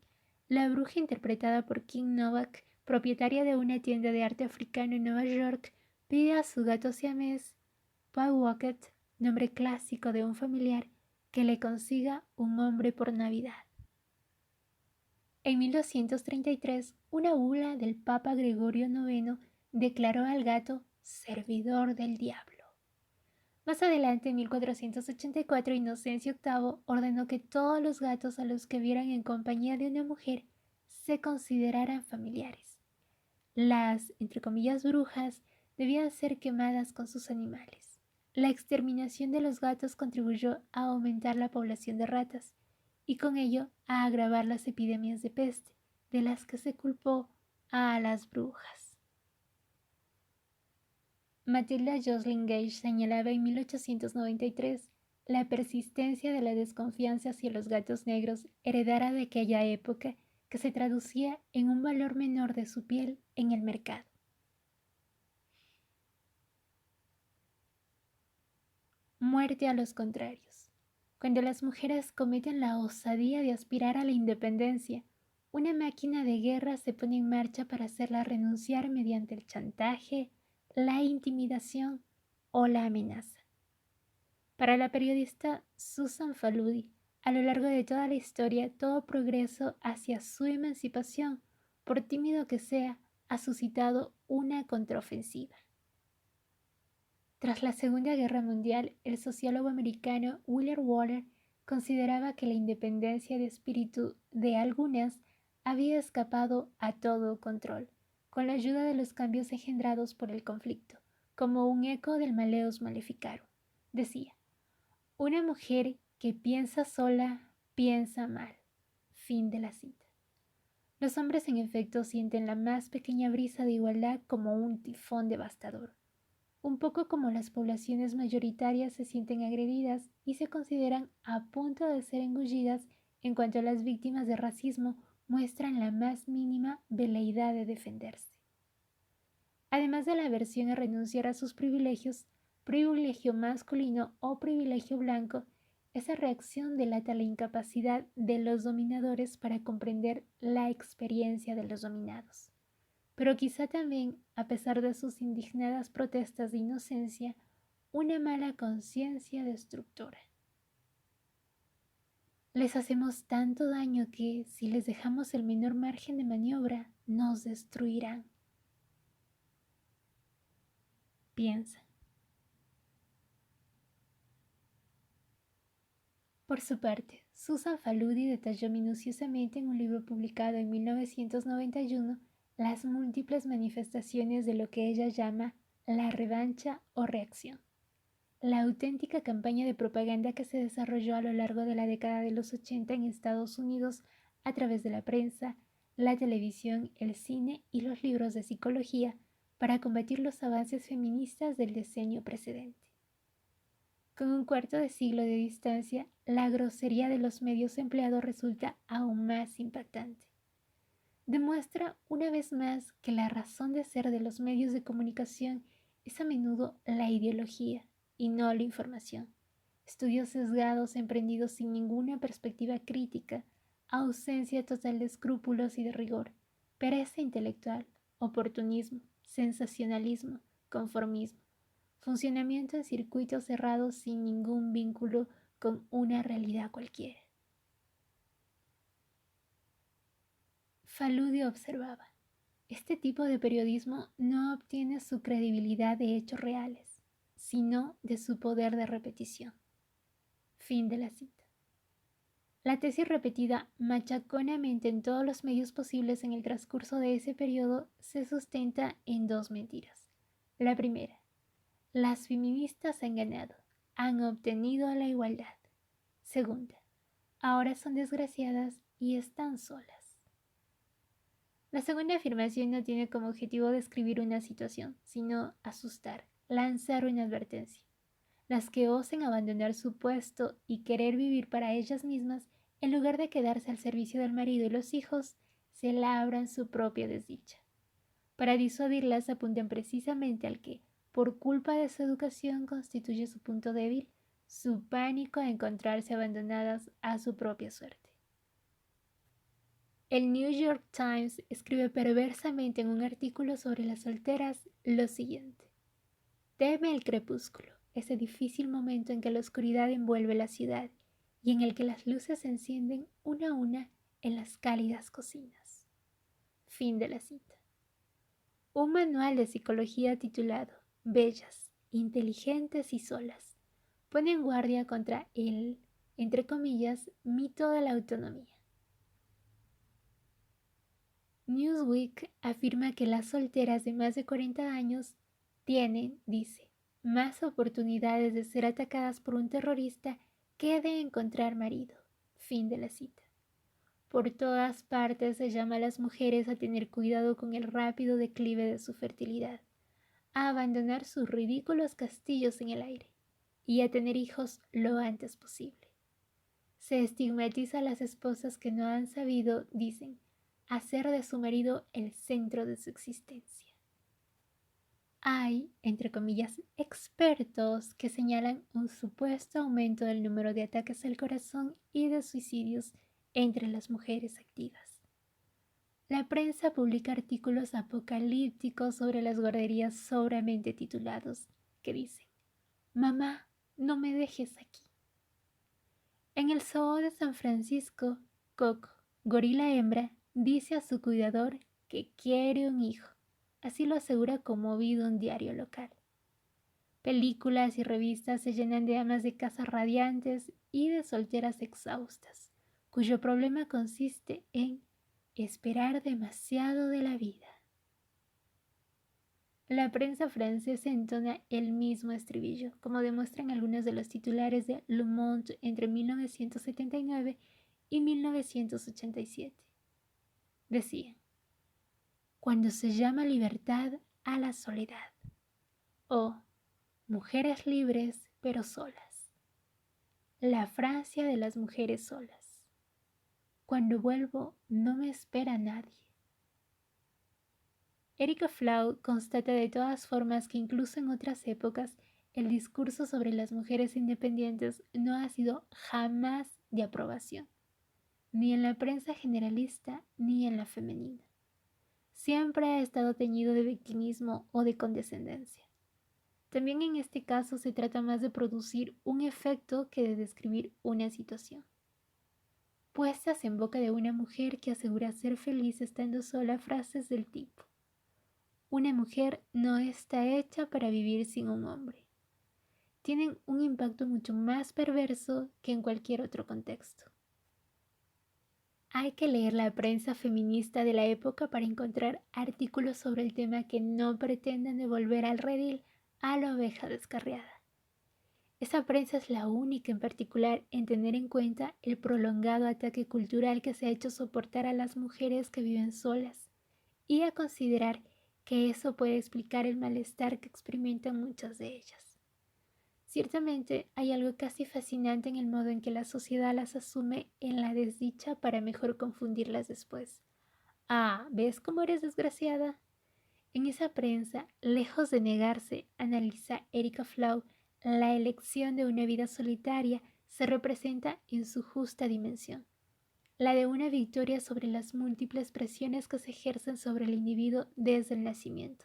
la bruja interpretada por Kim Novak, propietaria de una tienda de arte africano en Nueva York, pide a su gato siamés, Powwoket, nombre clásico de un familiar, que le consiga un hombre por Navidad. En 1233, una bula del Papa Gregorio IX declaró al gato servidor del diablo. Más adelante, en 1484, Inocencio VIII ordenó que todos los gatos a los que vieran en compañía de una mujer se consideraran familiares. Las, entre comillas, brujas debían ser quemadas con sus animales. La exterminación de los gatos contribuyó a aumentar la población de ratas y con ello a agravar las epidemias de peste, de las que se culpó a las brujas. Matilda Jocelyn Gage señalaba en 1893 la persistencia de la desconfianza hacia los gatos negros heredada de aquella época que se traducía en un valor menor de su piel en el mercado. Muerte a los contrarios. Cuando las mujeres cometen la osadía de aspirar a la independencia, una máquina de guerra se pone en marcha para hacerla renunciar mediante el chantaje, la intimidación o la amenaza. Para la periodista Susan Faludi, a lo largo de toda la historia, todo progreso hacia su emancipación, por tímido que sea, ha suscitado una contraofensiva. Tras la Segunda Guerra Mundial, el sociólogo americano William Waller consideraba que la independencia de espíritu de algunas había escapado a todo control, con la ayuda de los cambios engendrados por el conflicto, como un eco del Maleus Maleficarum. Decía, una mujer que piensa sola, piensa mal. Fin de la cita. Los hombres en efecto sienten la más pequeña brisa de igualdad como un tifón devastador. Un poco como las poblaciones mayoritarias se sienten agredidas y se consideran a punto de ser engullidas en cuanto las víctimas de racismo muestran la más mínima veleidad de defenderse. Además de la aversión a renunciar a sus privilegios, privilegio masculino o privilegio blanco, esa reacción delata la incapacidad de los dominadores para comprender la experiencia de los dominados. Pero quizá también, a pesar de sus indignadas protestas de inocencia, una mala conciencia destructora. Les hacemos tanto daño que, si les dejamos el menor margen de maniobra, nos destruirán. Piensa. Por su parte, Susan Faludi detalló minuciosamente en un libro publicado en 1991 las múltiples manifestaciones de lo que ella llama la revancha o reacción, la auténtica campaña de propaganda que se desarrolló a lo largo de la década de los 80 en Estados Unidos a través de la prensa, la televisión, el cine y los libros de psicología para combatir los avances feministas del decenio precedente. Con un cuarto de siglo de distancia, la grosería de los medios empleados resulta aún más impactante. Demuestra una vez más que la razón de ser de los medios de comunicación es a menudo la ideología y no la información. Estudios sesgados emprendidos sin ninguna perspectiva crítica, ausencia total de escrúpulos y de rigor, pereza intelectual, oportunismo, sensacionalismo, conformismo, funcionamiento en circuitos cerrados sin ningún vínculo con una realidad cualquiera. Faludi observaba: este tipo de periodismo no obtiene su credibilidad de hechos reales, sino de su poder de repetición. Fin de la cita. La tesis repetida machaconamente en todos los medios posibles en el transcurso de ese periodo se sustenta en dos mentiras. La primera: las feministas han ganado, han obtenido la igualdad. Segunda: ahora son desgraciadas y están solas. La segunda afirmación no tiene como objetivo describir una situación, sino asustar, lanzar una advertencia. Las que osen abandonar su puesto y querer vivir para ellas mismas, en lugar de quedarse al servicio del marido y los hijos, se labran su propia desdicha. Para disuadirlas apuntan precisamente al que, por culpa de su educación, constituye su punto débil, su pánico a encontrarse abandonadas a su propia suerte. El New York Times escribe perversamente en un artículo sobre las solteras lo siguiente: teme el crepúsculo, ese difícil momento en que la oscuridad envuelve la ciudad y en el que las luces se encienden una a una en las cálidas cocinas. Fin de la cita. Un manual de psicología titulado Bellas, inteligentes y solas pone en guardia contra el, entre comillas, mito de la autonomía. Newsweek afirma que las solteras de más de 40 años tienen, dice, más oportunidades de ser atacadas por un terrorista que de encontrar marido. Fin de la cita. Por todas partes se llama a las mujeres a tener cuidado con el rápido declive de su fertilidad, a abandonar sus ridículos castillos en el aire y a tener hijos lo antes posible. Se estigmatiza a las esposas que no han sabido, dicen, hacer de su marido el centro de su existencia. Hay, entre comillas, expertos que señalan un supuesto aumento del número de ataques al corazón y de suicidios entre las mujeres activas. La prensa publica artículos apocalípticos sobre las guarderías sobramente titulados, que dicen: mamá, no me dejes aquí. En el zoo de San Francisco, Coco, gorila hembra, dice a su cuidador que quiere un hijo. Así lo asegura conmovido un diario local. Películas y revistas se llenan de amas de casa radiantes y de solteras exhaustas, cuyo problema consiste en esperar demasiado de la vida. La prensa francesa entona el mismo estribillo, como demuestran algunos de los titulares de Le Monde entre 1979 y 1987. Decían: cuando se llama libertad a la soledad, o mujeres libres pero solas, la Francia de las mujeres solas, cuando vuelvo no me espera nadie. Erika Flau constata de todas formas que incluso en otras épocas el discurso sobre las mujeres independientes no ha sido jamás de aprobación, ni en la prensa generalista ni en la femenina. Siempre ha estado teñido de victimismo o de condescendencia. También en este caso se trata más de producir un efecto que de describir una situación. Puestas en boca de una mujer que asegura ser feliz estando sola frases del tipo: una mujer no está hecha para vivir sin un hombre, tienen un impacto mucho más perverso que en cualquier otro contexto. Hay que leer la prensa feminista de la época para encontrar artículos sobre el tema que no pretendan devolver al redil a la oveja descarriada. Esa prensa es la única en particular en tener en cuenta el prolongado ataque cultural que se ha hecho soportar a las mujeres que viven solas y a considerar que eso puede explicar el malestar que experimentan muchas de ellas. Ciertamente hay algo casi fascinante en el modo en que la sociedad las asume en la desdicha para mejor confundirlas después. Ah, ¿ves cómo eres desgraciada? En esa prensa, lejos de negarse, analiza Erika Flau, la elección de una vida solitaria se representa en su justa dimensión, la de una victoria sobre las múltiples presiones que se ejercen sobre el individuo desde el nacimiento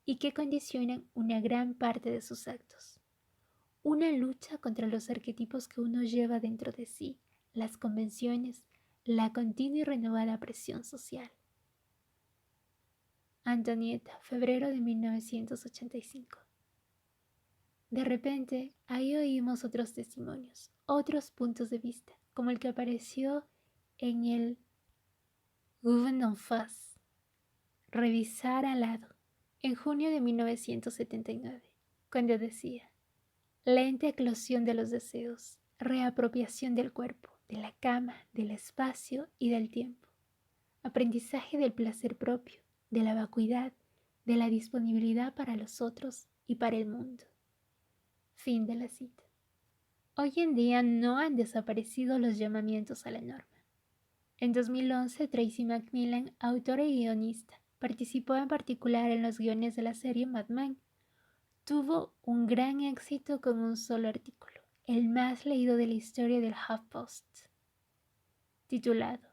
y que condicionan una gran parte de sus actos. Una lucha contra los arquetipos que uno lleva dentro de sí, las convenciones, la continua y renovada presión social. Antonieta, febrero de 1985. De repente, ahí oímos otros testimonios, otros puntos de vista, como el que apareció en el Gouvernement en face, revisar al lado, en junio de 1979, cuando decía: lenta eclosión de los deseos, reapropiación del cuerpo, de la cama, del espacio y del tiempo, aprendizaje del placer propio, de la vacuidad, de la disponibilidad para los otros y para el mundo. Fin de la cita. Hoy en día no han desaparecido los llamamientos a la norma. En 2011, Tracy Macmillan, autora y guionista, participó en particular en los guiones de la serie Mad Men. Tuvo un gran éxito con un solo artículo, el más leído de la historia del HuffPost, titulado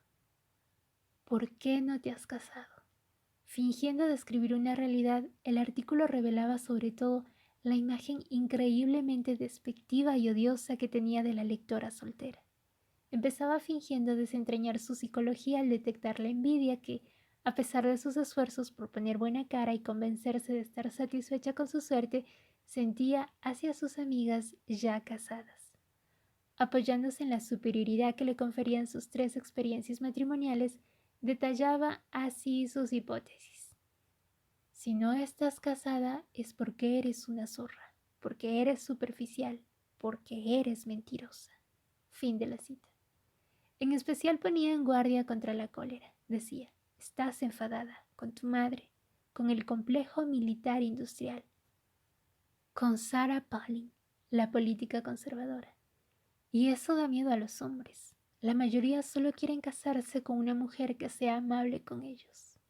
¿Por qué no te has casado? Fingiendo describir una realidad, el artículo revelaba sobre todo la imagen increíblemente despectiva y odiosa que tenía de la lectora soltera. Empezaba fingiendo desentrañar su psicología al detectar la envidia que, a pesar de sus esfuerzos por poner buena cara y convencerse de estar satisfecha con su suerte, sentía hacia sus amigas ya casadas. Apoyándose en la superioridad que le conferían sus 3 experiencias matrimoniales, detallaba así sus hipótesis. Si no estás casada es porque eres una zorra, porque eres superficial, porque eres mentirosa. Fin de la cita. En especial ponía en guardia contra la cólera. Decía: estás enfadada con tu madre, con el complejo militar industrial, con Sarah Palin, la política conservadora. Y eso da miedo a los hombres. La mayoría solo quieren casarse con una mujer que sea amable con ellos.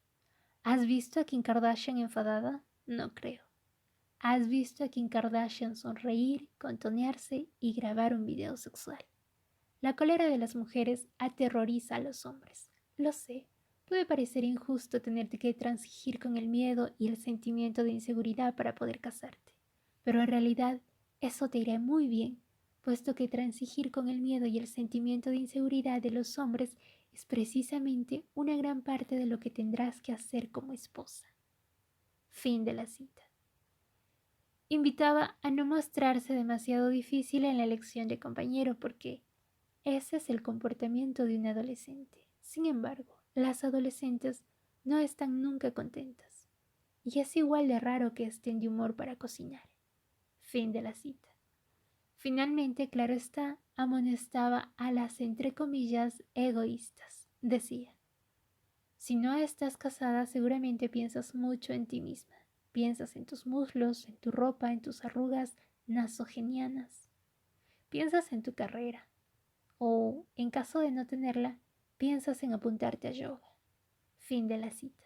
¿Has visto a Kim Kardashian enfadada? No creo. ¿Has visto a Kim Kardashian sonreír, contonearse y grabar un video sexual? La cólera de las mujeres aterroriza a los hombres. Lo sé, puede parecer injusto tenerte que transigir con el miedo y el sentimiento de inseguridad para poder casarte, pero en realidad eso te irá muy bien, puesto que transigir con el miedo y el sentimiento de inseguridad de los hombres es precisamente una gran parte de lo que tendrás que hacer como esposa. Fin de la cita. Invitaba a no mostrarse demasiado difícil en la elección de compañero porque ese es el comportamiento de un adolescente. Sin embargo, las adolescentes no están nunca contentas, y es igual de raro que estén de humor para cocinar. Fin de la cita. Finalmente, claro está, amonestaba a las entre comillas egoístas. Decía: si no estás casada, seguramente piensas mucho en ti misma. Piensas en tus muslos, en tu ropa, en tus arrugas nasogenianas. Piensas en tu carrera, o, en caso de no tenerla, piensas en apuntarte a yoga. Fin de la cita.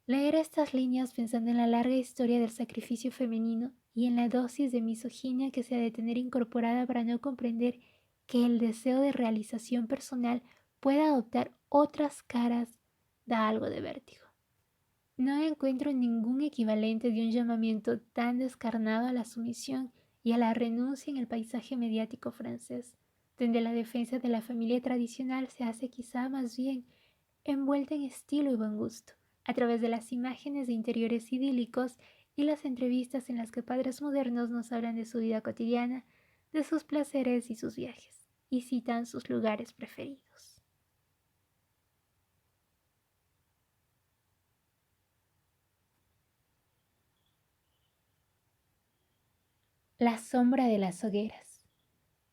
Leer estas líneas pensando en la larga historia del sacrificio femenino y en la dosis de misoginia que se ha de tener incorporada para no comprender que el deseo de realización personal pueda adoptar otras caras da algo de vértigo. No encuentro ningún equivalente de un llamamiento tan descarnado a la sumisión y a la renuncia en el paisaje mediático francés, donde la defensa de la familia tradicional se hace quizá más bien envuelta en estilo y buen gusto, a través de las imágenes de interiores idílicos y las entrevistas en las que padres modernos nos hablan de su vida cotidiana, de sus placeres y sus viajes, y citan sus lugares preferidos. La sombra de las hogueras.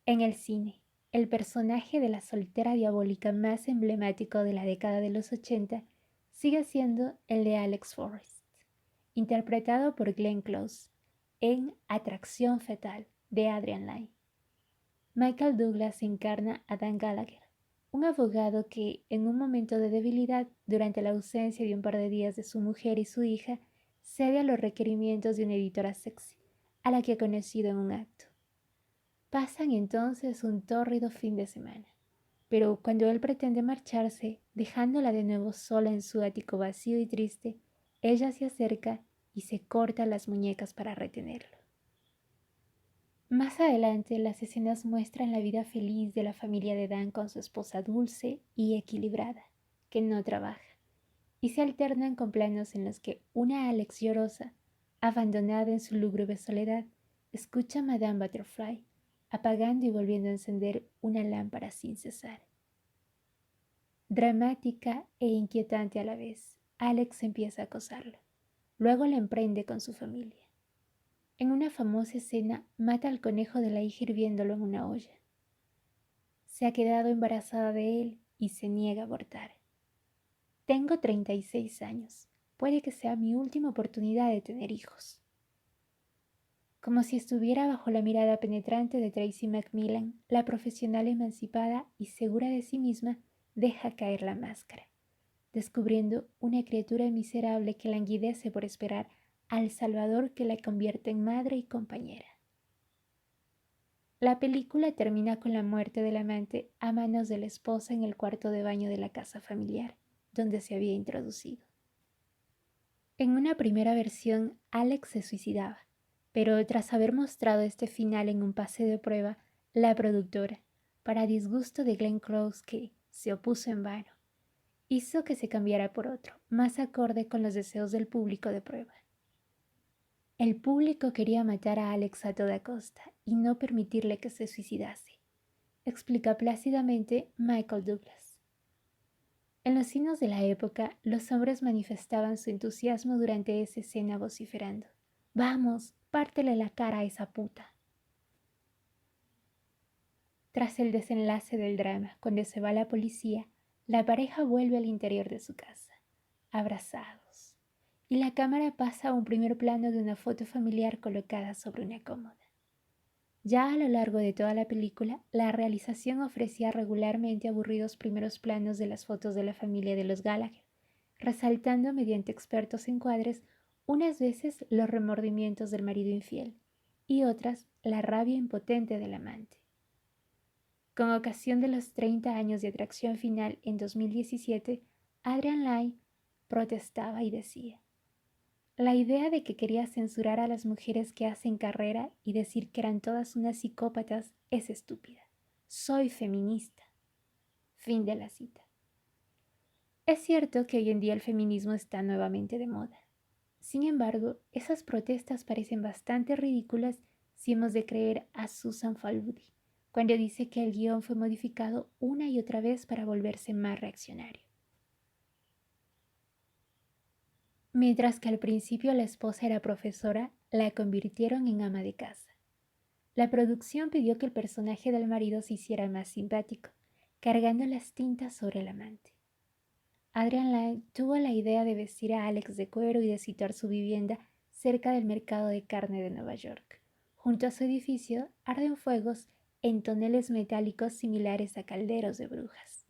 En el cine, el personaje de la soltera diabólica más emblemático de la década de los 80 sigue siendo el de Alex Forrest, interpretado por Glenn Close en Atracción Fatal, de Adrian Lyne. Michael Douglas encarna a Dan Gallagher, un abogado que, en un momento de debilidad, durante la ausencia de un par de días de su mujer y su hija, cede a los requerimientos de una editora sexy, a la que ha conocido en un acto. Pasan entonces un tórrido fin de semana, pero cuando él pretende marcharse, dejándola de nuevo sola en su ático vacío y triste, ella se acerca y se corta las muñecas para retenerlo. Más adelante, las escenas muestran la vida feliz de la familia de Dan con su esposa dulce y equilibrada, que no trabaja, y se alternan con planos en los que una Alex llorosa, abandonada en su lúgubre soledad, escucha a Madame Butterfly, apagando y volviendo a encender una lámpara sin cesar. Dramática e inquietante a la vez, Alex empieza a acosarlo. Luego la emprende con su familia. En una famosa escena, mata al conejo de la hija hirviéndolo en una olla. Se ha quedado embarazada de él y se niega a abortar. Tengo 36 años. Puede que sea mi última oportunidad de tener hijos. Como si estuviera bajo la mirada penetrante de Tracy Macmillan, la profesional emancipada y segura de sí misma deja caer la máscara, descubriendo una criatura miserable que languidece por esperar al Salvador que la convierte en madre y compañera. La película termina con la muerte del amante a manos de la esposa en el cuarto de baño de la casa familiar, donde se había introducido. En una primera versión, Alex se suicidaba, pero tras haber mostrado este final en un pase de prueba, la productora, para disgusto de Glenn Close, que se opuso en vano, hizo que se cambiara por otro, más acorde con los deseos del público de prueba. El público quería matar a Alex a toda costa y no permitirle que se suicidase, explica plácidamente Michael Douglas. En los cines de la época, los hombres manifestaban su entusiasmo durante esa escena vociferando: «¡Vamos, pártele la cara a esa puta!». Tras el desenlace del drama, cuando se va la policía, la pareja vuelve al interior de su casa, abrazados, y la cámara pasa a un primer plano de una foto familiar colocada sobre una cómoda. Ya a lo largo de toda la película, la realización ofrecía regularmente aburridos primeros planos de las fotos de la familia de los Gallagher, resaltando mediante expertos encuadres unas veces los remordimientos del marido infiel y otras la rabia impotente del amante. Con ocasión de los 30 años de atracción final en 2017, Adrian Lyne protestaba y decía: «La idea de que quería censurar a las mujeres que hacen carrera y decir que eran todas unas psicópatas es estúpida. Soy feminista». Fin de la cita. Es cierto que hoy en día el feminismo está nuevamente de moda. Sin embargo, esas protestas parecen bastante ridículas si hemos de creer a Susan Faludi, cuando dice que el guión fue modificado una y otra vez para volverse más reaccionario. Mientras que al principio la esposa era profesora, la convirtieron en ama de casa. La producción pidió que el personaje del marido se hiciera más simpático, cargando las tintas sobre el amante. Adrian Lyne tuvo la idea de vestir a Alex de cuero y de situar su vivienda cerca del mercado de carne de Nueva York. Junto a su edificio arden fuegos en toneles metálicos similares a calderos de brujas.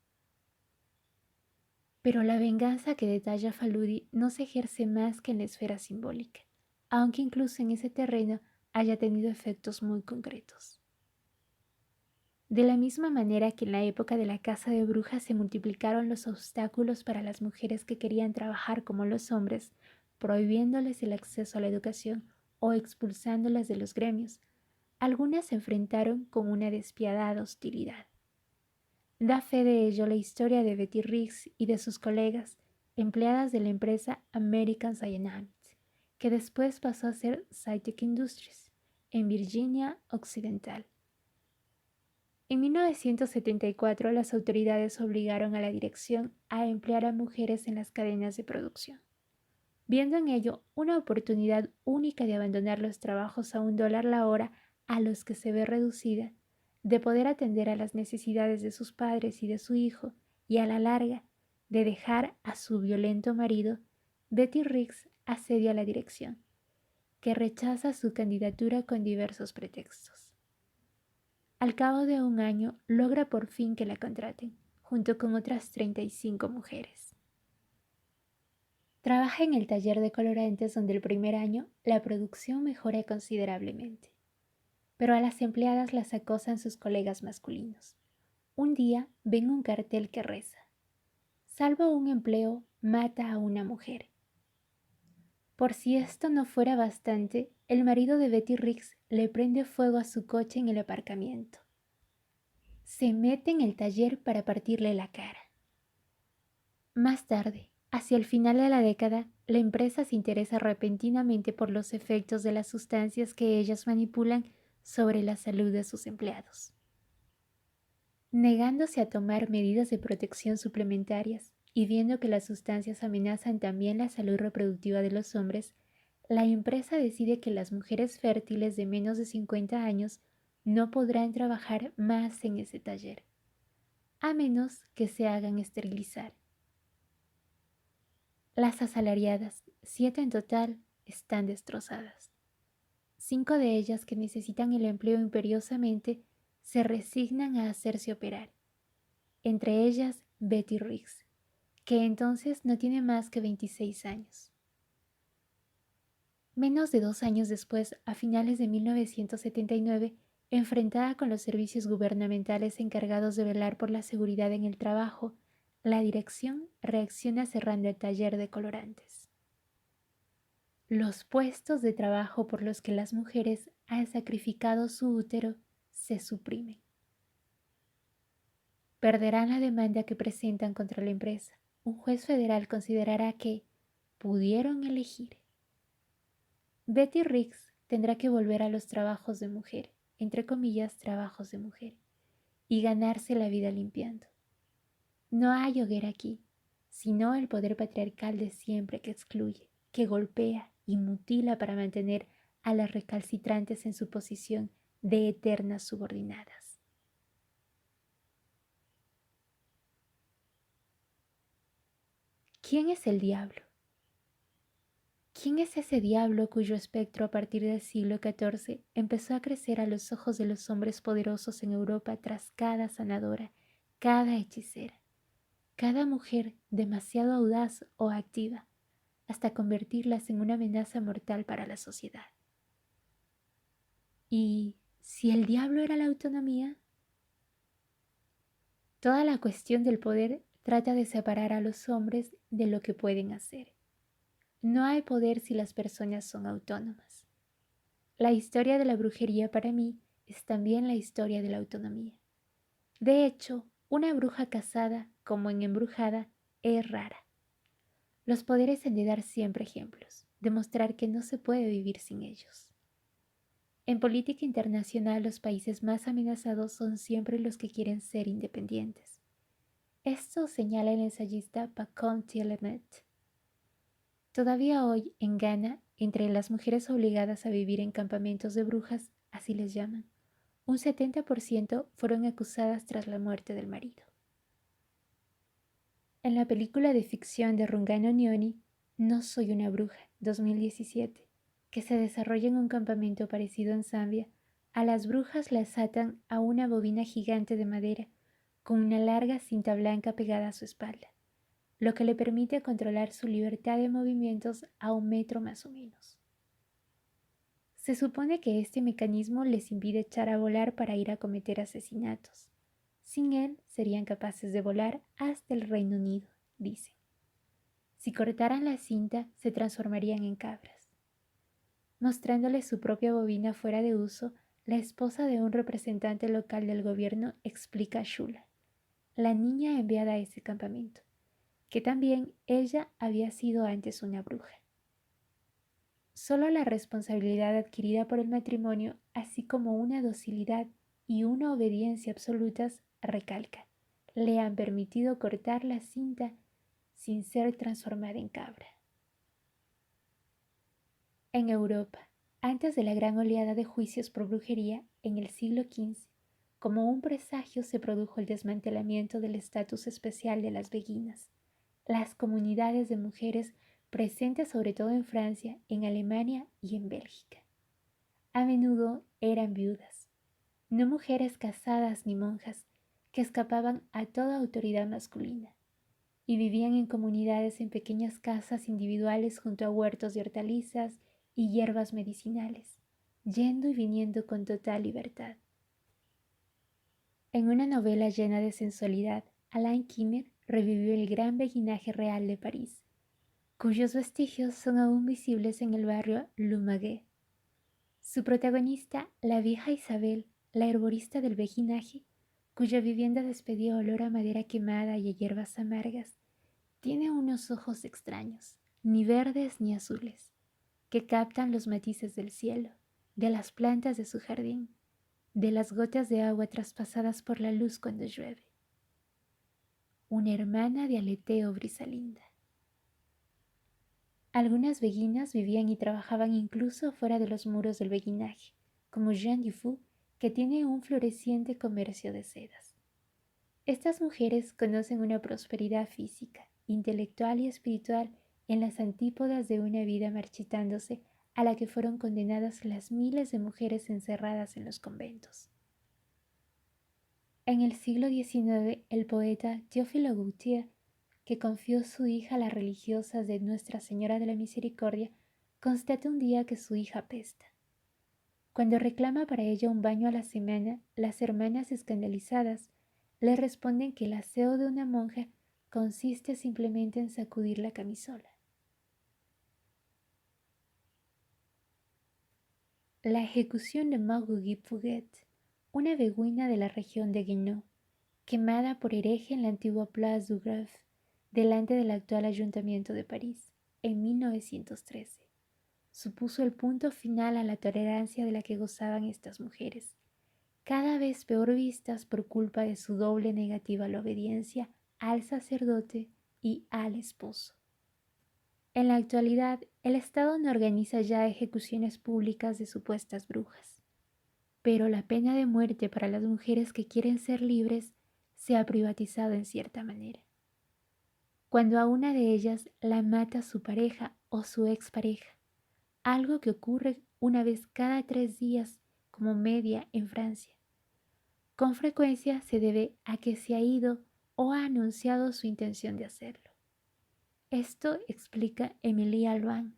Pero la venganza que detalla Faludi no se ejerce más que en la esfera simbólica, aunque incluso en ese terreno haya tenido efectos muy concretos. De la misma manera que en la época de la caza de brujas se multiplicaron los obstáculos para las mujeres que querían trabajar como los hombres, prohibiéndoles el acceso a la educación o expulsándolas de los gremios, algunas se enfrentaron con una despiadada hostilidad. Da fe de ello la historia de Betty Riggs y de sus colegas, empleadas de la empresa American Cyanamid, que después pasó a ser Cytec Industries, en Virginia Occidental. En 1974, las autoridades obligaron a la dirección a emplear a mujeres en las cadenas de producción, viendo en ello una oportunidad única de abandonar los trabajos a $1 la hora a los que se ve reducida, de poder atender a las necesidades de sus padres y de su hijo, y a la larga, de dejar a su violento marido. Betty Riggs asedia a la dirección, que rechaza su candidatura con diversos pretextos. Al cabo de un año, logra por fin que la contraten, junto con otras 35 mujeres. Trabaja en el taller de colorantes donde el primer año la producción mejora considerablemente, pero a las empleadas las acosan sus colegas masculinos. Un día ven un cartel que reza: salva un empleo, mata a una mujer. Por si esto no fuera bastante, el marido de Betty Riggs le prende fuego a su coche en el aparcamiento. Se mete en el taller para partirle la cara. Más tarde, hacia el final de la década, la empresa se interesa repentinamente por los efectos de las sustancias que ellas manipulan sobre la salud de sus empleados. Negándose a tomar medidas de protección suplementarias y viendo que las sustancias amenazan también la salud reproductiva de los hombres, la empresa decide que las mujeres fértiles de menos de 50 años no podrán trabajar más en ese taller, a menos que se hagan esterilizar. Las asalariadas, 7 en total, están destrozadas. 5 de ellas, que necesitan el empleo imperiosamente, se resignan a hacerse operar. Entre ellas, Betty Riggs, que entonces no tiene más que 26 años. Menos de 2 años después, a finales de 1979, enfrentada con los servicios gubernamentales encargados de velar por la seguridad en el trabajo, la dirección reacciona cerrando el taller de colorantes. Los puestos de trabajo por los que las mujeres han sacrificado su útero se suprimen. Perderán la demanda que presentan contra la empresa. Un juez federal considerará que pudieron elegir. Betty Riggs tendrá que volver a los trabajos de mujer, entre comillas, trabajos de mujer, y ganarse la vida limpiando. No hay hoguera aquí, sino el poder patriarcal de siempre que excluye, que golpea y mutila para mantener a las recalcitrantes en su posición de eternas subordinadas. ¿Quién es el diablo? ¿Quién es ese diablo cuyo espectro a partir del siglo XIV empezó a crecer a los ojos de los hombres poderosos en Europa tras cada sanadora, cada hechicera, cada mujer demasiado audaz o activa, hasta convertirlas en una amenaza mortal para la sociedad? ¿Y si el diablo era la autonomía? Toda la cuestión del poder trata de separar a los hombres de lo que pueden hacer. No hay poder si las personas son autónomas. La historia de la brujería para mí es también la historia de la autonomía. De hecho, una bruja casada, como en Embrujada, es rara. Los poderes han de dar siempre ejemplos, demostrar que no se puede vivir sin ellos. En política internacional, los países más amenazados son siempre los que quieren ser independientes. Esto señala el ensayista Pacom Thielemet. Todavía hoy, en Ghana, entre las mujeres obligadas a vivir en campamentos de brujas, así les llaman, un 70% fueron acusadas tras la muerte del marido. En la película de ficción de Rungano Nyoni, No soy una bruja, 2017, que se desarrolla en un campamento parecido en Zambia, a las brujas las atan a una bobina gigante de madera con una larga cinta blanca pegada a su espalda, lo que le permite controlar su libertad de movimientos a 1 metro más o menos. Se supone que este mecanismo les impide echar a volar para ir a cometer asesinatos. Sin él, serían capaces de volar hasta el Reino Unido, dicen. Si cortaran la cinta, se transformarían en cabras. Mostrándole su propia bobina fuera de uso, la esposa de un representante local del gobierno explica a Shula, la niña enviada a ese campamento, que también ella había sido antes una bruja. Solo la responsabilidad adquirida por el matrimonio, así como una docilidad y una obediencia absolutas, recalca, le han permitido cortar la cinta sin ser transformada en cabra. En Europa, antes de la gran oleada de juicios por brujería en el siglo XV, como un presagio se produjo el desmantelamiento del estatus especial de las beguinas. Las comunidades de mujeres presentes sobre todo en Francia, en Alemania y en Bélgica. A menudo eran viudas, no mujeres casadas ni monjas, que escapaban a toda autoridad masculina y vivían en comunidades en pequeñas casas individuales junto a huertos de hortalizas y hierbas medicinales, yendo y viniendo con total libertad. En una novela llena de sensualidad, Alain Kimmer revivió el gran beguinaje real de París, cuyos vestigios son aún visibles en el barrio Lumaguet. Su protagonista, la vieja Isabel, la herborista del beguinaje, cuya vivienda despedía olor a madera quemada y a hierbas amargas, tiene unos ojos extraños, ni verdes ni azules, que captan los matices del cielo, de las plantas de su jardín, de las gotas de agua traspasadas por la luz cuando llueve. Una hermana de aleteo brisalinda. Algunas beguinas vivían y trabajaban incluso fuera de los muros del beguinaje, como Jean Dufour, que tiene un floreciente comercio de sedas. Estas mujeres conocen una prosperidad física, intelectual y espiritual en las antípodas de una vida marchitándose a la que fueron condenadas las miles de mujeres encerradas en los conventos. En el siglo XIX, el poeta Théophile Gautier, que confió su hija a las religiosas de Nuestra Señora de la Misericordia, constata un día que su hija apesta. Cuando reclama para ella un baño a la semana, las hermanas escandalizadas le responden que el aseo de una monja consiste simplemente en sacudir la camisola. La ejecución de Marguerite Fouquet, una beguina de la región de Guinaud, quemada por hereje en la antigua Place du Grève, delante del actual Ayuntamiento de París, en 1913, supuso el punto final a la tolerancia de la que gozaban estas mujeres, cada vez peor vistas por culpa de su doble negativa a la obediencia al sacerdote y al esposo. En la actualidad, el Estado no organiza ya ejecuciones públicas de supuestas brujas, pero la pena de muerte para las mujeres que quieren ser libres se ha privatizado en cierta manera. Cuando a una de ellas la mata su pareja o su expareja, algo que ocurre una vez cada 3 días como media en Francia. Con frecuencia se debe a que se ha ido o ha anunciado su intención de hacerlo. Esto explica Emilie Alban,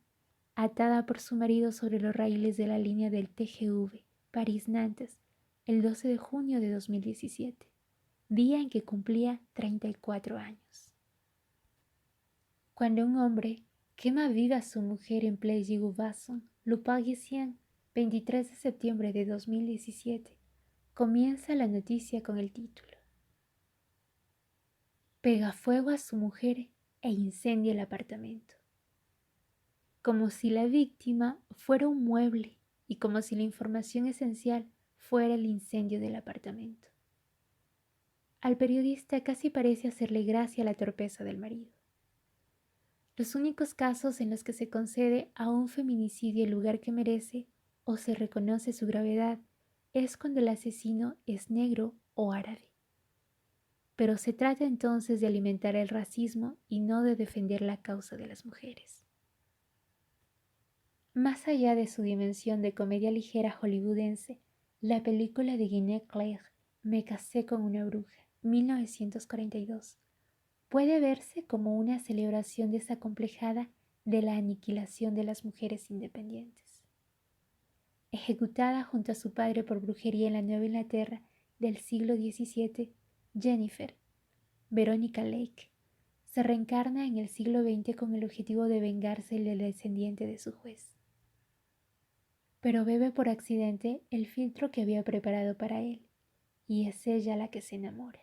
atada por su marido sobre los raíles de la línea del TGV París-Nantes el 12 de junio de 2017, día en que cumplía 34 años. Cuando un hombre quema viva a su mujer en Plessis-Gouvason, Le Parisien, 23 de septiembre de 2017, comienza la noticia con el título: Pega fuego a su mujer e incendia el apartamento. Como si la víctima fuera un mueble y como si la información esencial fuera el incendio del apartamento. Al periodista casi parece hacerle gracia la torpeza del marido. Los únicos casos en los que se concede a un feminicidio el lugar que merece o se reconoce su gravedad es cuando el asesino es negro o árabe. Pero se trata entonces de alimentar el racismo y no de defender la causa de las mujeres. Más allá de su dimensión de comedia ligera hollywoodense, la película de Guinée Claire, Me casé con una bruja, 1942, puede verse como una celebración desacomplejada de la aniquilación de las mujeres independientes. Ejecutada junto a su padre por brujería en la Nueva Inglaterra del siglo XVII, Jennifer, Veronica Lake, se reencarna en el siglo XX con el objetivo de vengarse del descendiente de su juez. Pero bebe por accidente el filtro que había preparado para él, y es ella la que se enamora.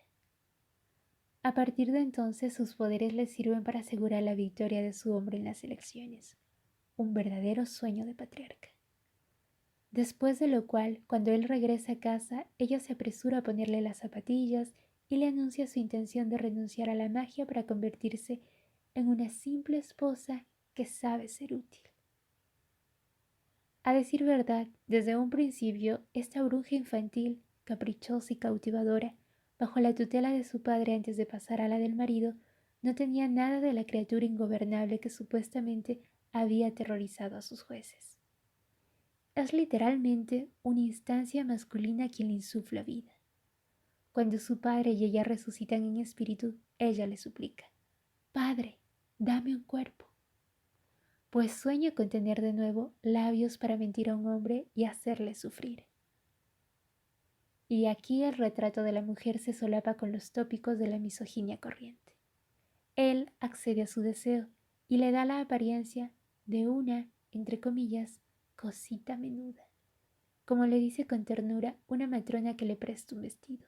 A partir de entonces sus poderes le sirven para asegurar la victoria de su hombre en las elecciones, un verdadero sueño de patriarca. Después de lo cual, cuando él regresa a casa, ella se apresura a ponerle las zapatillas y le anuncia su intención de renunciar a la magia para convertirse en una simple esposa que sabe ser útil. A decir verdad, desde un principio, esta bruja infantil, caprichosa y cautivadora, bajo la tutela de su padre antes de pasar a la del marido, no tenía nada de la criatura ingobernable que supuestamente había aterrorizado a sus jueces. Es literalmente una instancia masculina quien le insufla vida. Cuando su padre y ella resucitan en espíritu, ella le suplica: «Padre, dame un cuerpo», pues sueña con tener de nuevo labios para mentir a un hombre y hacerle sufrir. Y aquí el retrato de la mujer se solapa con los tópicos de la misoginia corriente. Él accede a su deseo y le da la apariencia de una, entre comillas, cosita menuda, como le dice con ternura una matrona que le presta un vestido.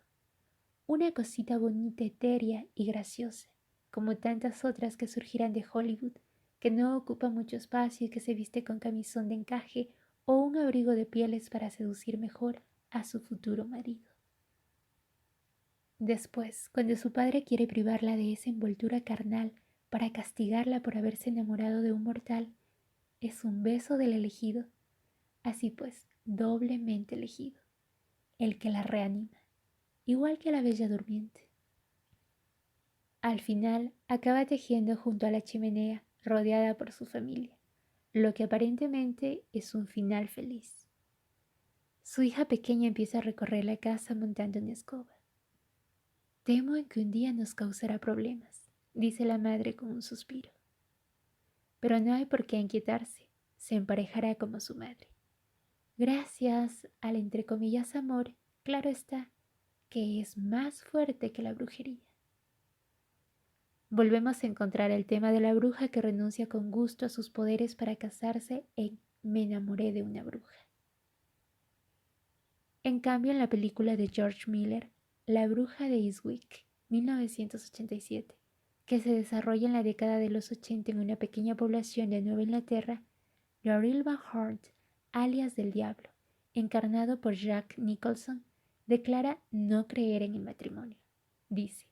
Una cosita bonita, etérea y graciosa, como tantas otras que surgirán de Hollywood, que no ocupa mucho espacio y que se viste con camisón de encaje o un abrigo de pieles para seducir mejor a su futuro marido. Después, cuando su padre quiere privarla de esa envoltura carnal para castigarla por haberse enamorado de un mortal, es un beso del elegido, así pues, doblemente elegido, el que la reanima, igual que a la bella durmiente. Al final, acaba tejiendo junto a la chimenea, rodeada por su familia, lo que aparentemente es un final feliz. Su hija pequeña empieza a recorrer la casa montando una escoba. «Temo en que un día nos causará problemas», dice la madre con un suspiro. Pero no hay por qué inquietarse, se emparejará como su madre. Gracias al entre comillas amor, claro está, que es más fuerte que la brujería. Volvemos a encontrar el tema de la bruja que renuncia con gusto a sus poderes para casarse en Me enamoré de una bruja. En cambio, en la película de George Miller, La bruja de Eastwick, 1987, que se desarrolla en la década de los 80 en una pequeña población de Nueva Inglaterra, Laurel Van Horn, alias del Diablo, encarnado por Jack Nicholson, declara no creer en el matrimonio. Dice: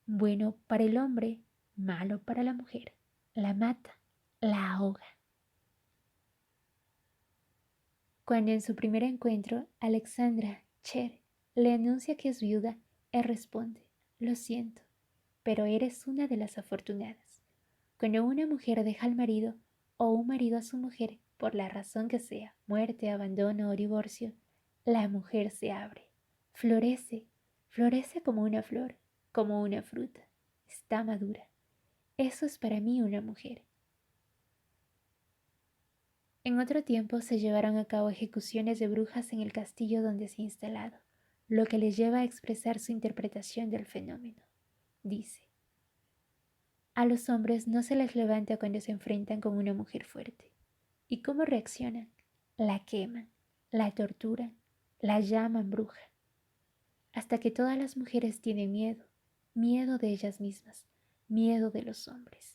«Bueno para el hombre, malo para la mujer. La mata, la ahoga». Cuando en su primer encuentro Alexandra Cher le anuncia que es viuda, él responde: «Lo siento, pero eres una de las afortunadas». Cuando una mujer deja al marido o un marido a su mujer, por la razón que sea, muerte, abandono o divorcio, la mujer se abre, florece, florece como una flor, como una fruta, está madura. Eso es para mí una mujer. En otro tiempo se llevaron a cabo ejecuciones de brujas en el castillo donde se ha instalado, lo que les lleva a expresar su interpretación del fenómeno. Dice: «A los hombres no se les levanta cuando se enfrentan con una mujer fuerte. ¿Y cómo reaccionan? La queman, la torturan, la llaman bruja, hasta que todas las mujeres tienen miedo, miedo de ellas mismas, miedo de los hombres».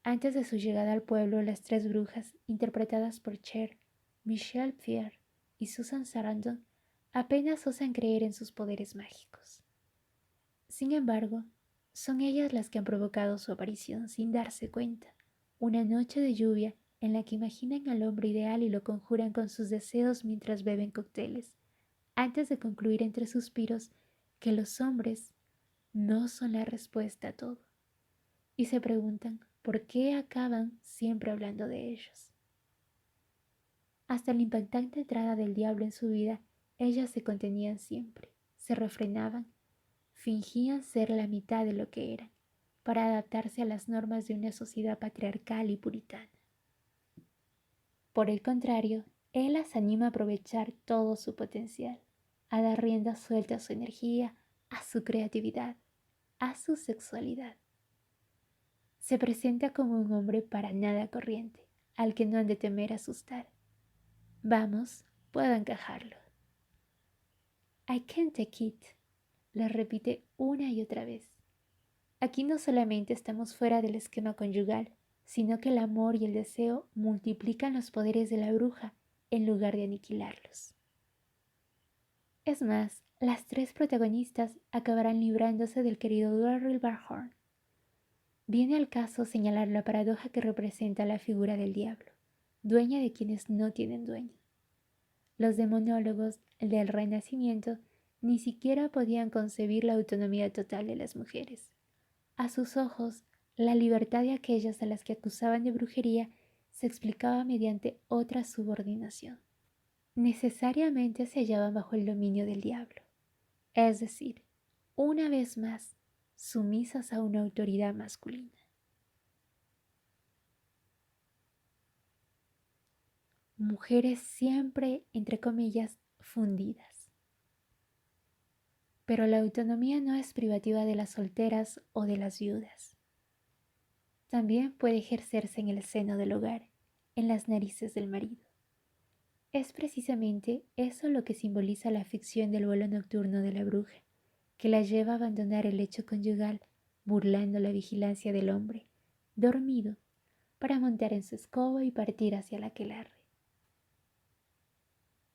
Antes de su llegada al pueblo, las tres brujas, interpretadas por Cher, Michelle Pfeiffer y Susan Sarandon, apenas osan creer en sus poderes mágicos. Sin embargo, son ellas las que han provocado su aparición sin darse cuenta, una noche de lluvia en la que imaginan al hombre ideal y lo conjuran con sus deseos mientras beben cócteles, antes de concluir entre suspiros que los hombres no son la respuesta a todo, y se preguntan por qué acaban siempre hablando de ellos. Hasta la impactante entrada del diablo en su vida, ellas se contenían siempre, se refrenaban, fingían ser la mitad de lo que eran, para adaptarse a las normas de una sociedad patriarcal y puritana. Por el contrario, él las anima a aprovechar todo su potencial, a dar rienda suelta a su energía, a su creatividad, a su sexualidad. Se presenta como un hombre para nada corriente, al que no han de temer asustar. Vamos, puedo encajarlo. «I can't take it», le repite una y otra vez. Aquí no solamente estamos fuera del esquema conyugal, sino que el amor y el deseo multiplican los poderes de la bruja en lugar de aniquilarlos. Es más, las tres protagonistas acabarán librándose del querido Laurel Barhorn. Viene al caso señalar la paradoja que representa la figura del diablo, dueña de quienes no tienen dueño. Los demonólogos del Renacimiento ni siquiera podían concebir la autonomía total de las mujeres. A sus ojos, la libertad de aquellas a las que acusaban de brujería se explicaba mediante otra subordinación. Necesariamente se hallaban bajo el dominio del diablo, es decir, una vez más, sumisas a una autoridad masculina. Mujeres siempre, entre comillas, fundidas. Pero la autonomía no es privativa de las solteras o de las viudas. También puede ejercerse en el seno del hogar, en las narices del marido. Es precisamente eso lo que simboliza la ficción del vuelo nocturno de la bruja, que la lleva a abandonar el lecho conyugal, burlando la vigilancia del hombre, dormido, para montar en su escoba y partir hacia la aquelarre.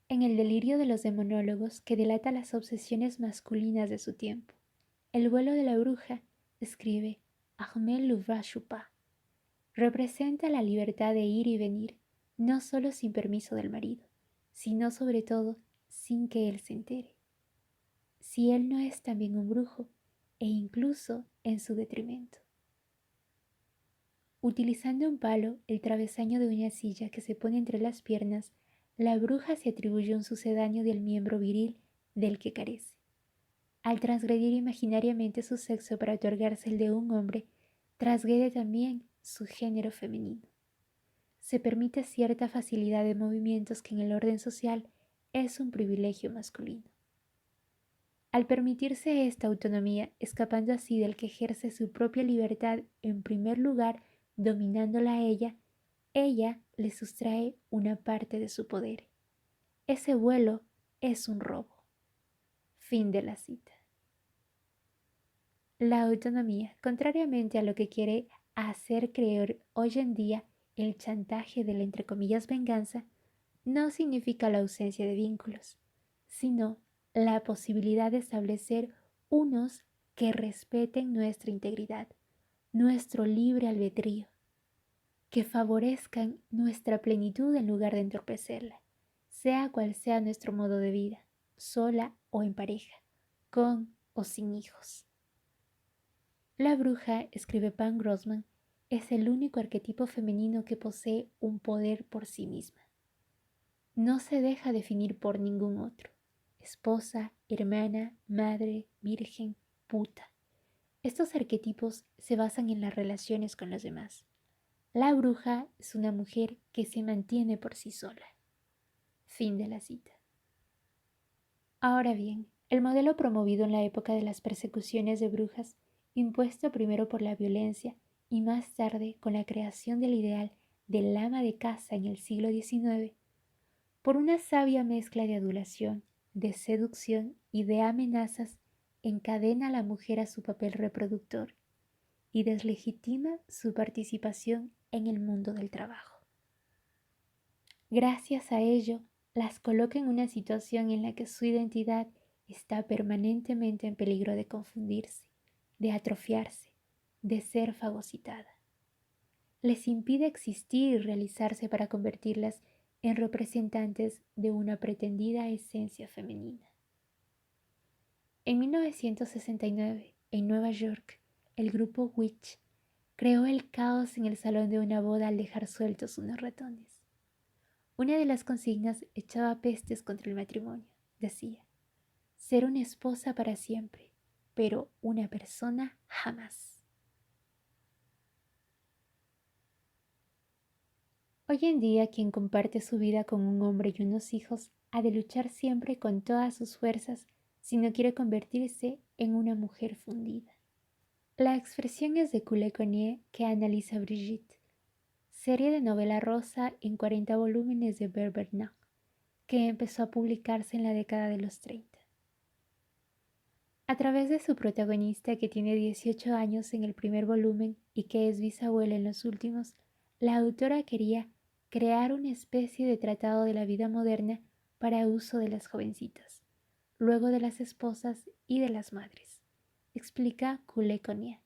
En el delirio de los demonólogos que delata las obsesiones masculinas de su tiempo, el vuelo de la bruja, escribe Ahmed Louvain-Chupin, representa la libertad de ir y venir, no solo sin permiso del marido, sino sobre todo sin que él se entere. Si él no es también un brujo, e incluso en su detrimento. Utilizando un palo, el travesaño de una silla que se pone entre las piernas, la bruja se atribuye un sucedáneo del miembro viril del que carece. Al transgredir imaginariamente su sexo para otorgarse el de un hombre, transgrede también su género femenino. Se permite cierta facilidad de movimientos que en el orden social es un privilegio masculino. Al permitirse esta autonomía, escapando así del que ejerce su propia libertad en primer lugar, dominándola a ella le sustrae una parte de su poder. Ese vuelo es un robo. Fin de la cita. La autonomía, contrariamente a lo que quiere hacer creer hoy en día el chantaje de la entre comillas venganza, no significa la ausencia de vínculos, sino la posibilidad de establecer unos que respeten nuestra integridad, nuestro libre albedrío, que favorezcan nuestra plenitud en lugar de entorpecerla, sea cual sea nuestro modo de vida, sola o en pareja, con o sin hijos. La bruja, escribe Pam Grossman, es el único arquetipo femenino que posee un poder por sí misma. No se deja definir por ningún otro. Esposa, hermana, madre, virgen, puta. Estos arquetipos se basan en las relaciones con los demás. La bruja es una mujer que se mantiene por sí sola. Fin de la cita. Ahora bien, el modelo promovido en la época de las persecuciones de brujas, impuesto primero por la violencia y más tarde con la creación del ideal del ama de casa en el siglo XIX, por una sabia mezcla de adulación, de seducción y de amenazas, encadena a la mujer a su papel reproductor y deslegitima su participación en el mundo del trabajo. Gracias a ello, las coloca en una situación en la que su identidad está permanentemente en peligro de confundirse, de atrofiarse, de ser fagocitada. Les impide existir y realizarse para convertirlas en representantes de una pretendida esencia femenina. En 1969, en Nueva York, el grupo Witch creó el caos en el salón de una boda al dejar sueltos unos ratones. Una de las consignas echaba pestes contra el matrimonio. Decía, ser una esposa para siempre, pero una persona jamás. Hoy en día, quien comparte su vida con un hombre y unos hijos ha de luchar siempre con todas sus fuerzas si no quiere convertirse en una mujer fundida. La expresión es de Kule Connier, que analiza Brigitte, serie de novela rosa en 40 volúmenes de Bernard, que empezó a publicarse en la década de los 30. A través de su protagonista, que tiene 18 años en el primer volumen y que es bisabuela en los últimos, la autora quería crear una especie de tratado de la vida moderna para uso de las jovencitas, luego de las esposas y de las madres, explica Kule Connier.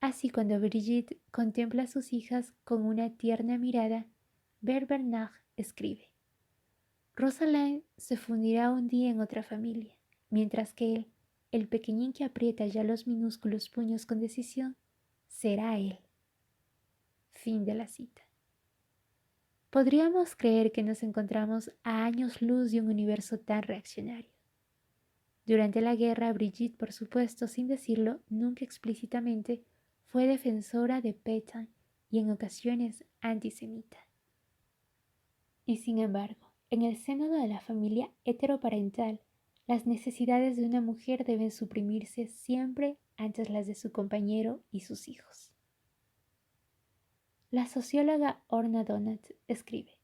Así, cuando Brigitte contempla a sus hijas con una tierna mirada, Bernard escribe: Rosalind se fundirá un día en otra familia, mientras que él, el pequeñín que aprieta ya los minúsculos puños con decisión, será él. Fin de la cita. Podríamos creer que nos encontramos a años luz de un universo tan reaccionario. Durante la guerra, Brigitte, por supuesto, sin decirlo nunca explícitamente, fue defensora de Pétain y en ocasiones antisemita. Y sin embargo, en el seno de la familia heteroparental, las necesidades de una mujer deben suprimirse siempre antes las de su compañero y sus hijos. La socióloga Orna Donat escribe: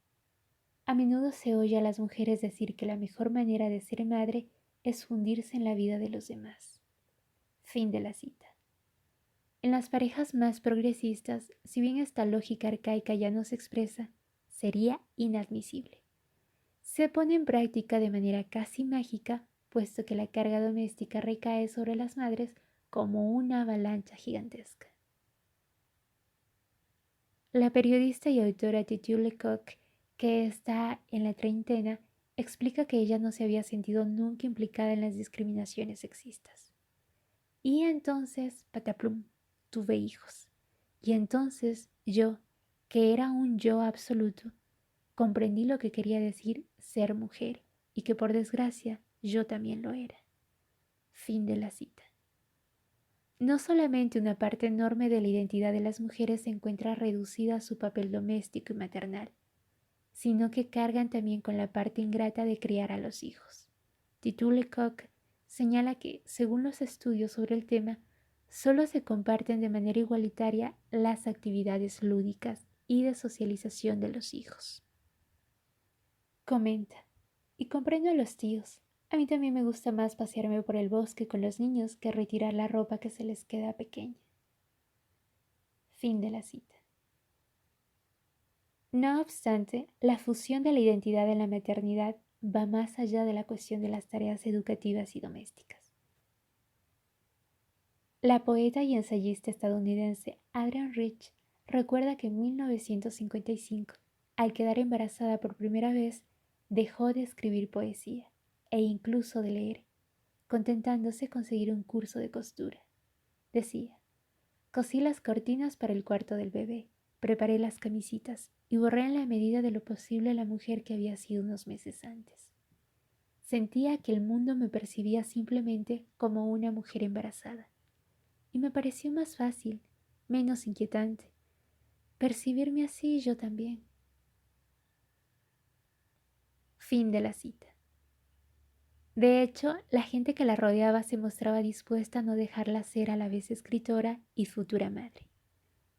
a menudo se oye a las mujeres decir que la mejor manera de ser madre es fundirse en la vida de los demás. Fin de la cita. En las parejas más progresistas, si bien esta lógica arcaica ya no se expresa, sería inadmisible. Se pone en práctica de manera casi mágica, puesto que la carga doméstica recae sobre las madres como una avalancha gigantesca. La periodista y autora Titi Lecoq, que está en la treintena, explica que ella no se había sentido nunca implicada en las discriminaciones sexistas. Y entonces, pataplum, tuve hijos. Y entonces yo, que era un yo absoluto, comprendí lo que quería decir ser mujer y que por desgracia yo también lo era. Fin de la cita. No solamente una parte enorme de la identidad de las mujeres se encuentra reducida a su papel doméstico y maternal, sino que cargan también con la parte ingrata de criar a los hijos. Titi Lecoq señala que, según los estudios sobre el tema, solo se comparten de manera igualitaria las actividades lúdicas y de socialización de los hijos. Comenta: y comprendo a los tíos. A mí también me gusta más pasearme por el bosque con los niños que retirar la ropa que se les queda pequeña. Fin de la cita. No obstante, la fusión de la identidad en la maternidad va más allá de la cuestión de las tareas educativas y domésticas. La poeta y ensayista estadounidense Adrienne Rich recuerda que en 1955, al quedar embarazada por primera vez, dejó de escribir poesía e incluso de leer, contentándose con seguir un curso de costura. Decía: cosí las cortinas para el cuarto del bebé, preparé las camisitas y borré en la medida de lo posible a la mujer que había sido unos meses antes. Sentía que el mundo me percibía simplemente como una mujer embarazada. Y me pareció más fácil, menos inquietante, percibirme así yo también. Fin de la cita. De hecho, la gente que la rodeaba se mostraba dispuesta a no dejarla ser a la vez escritora y futura madre.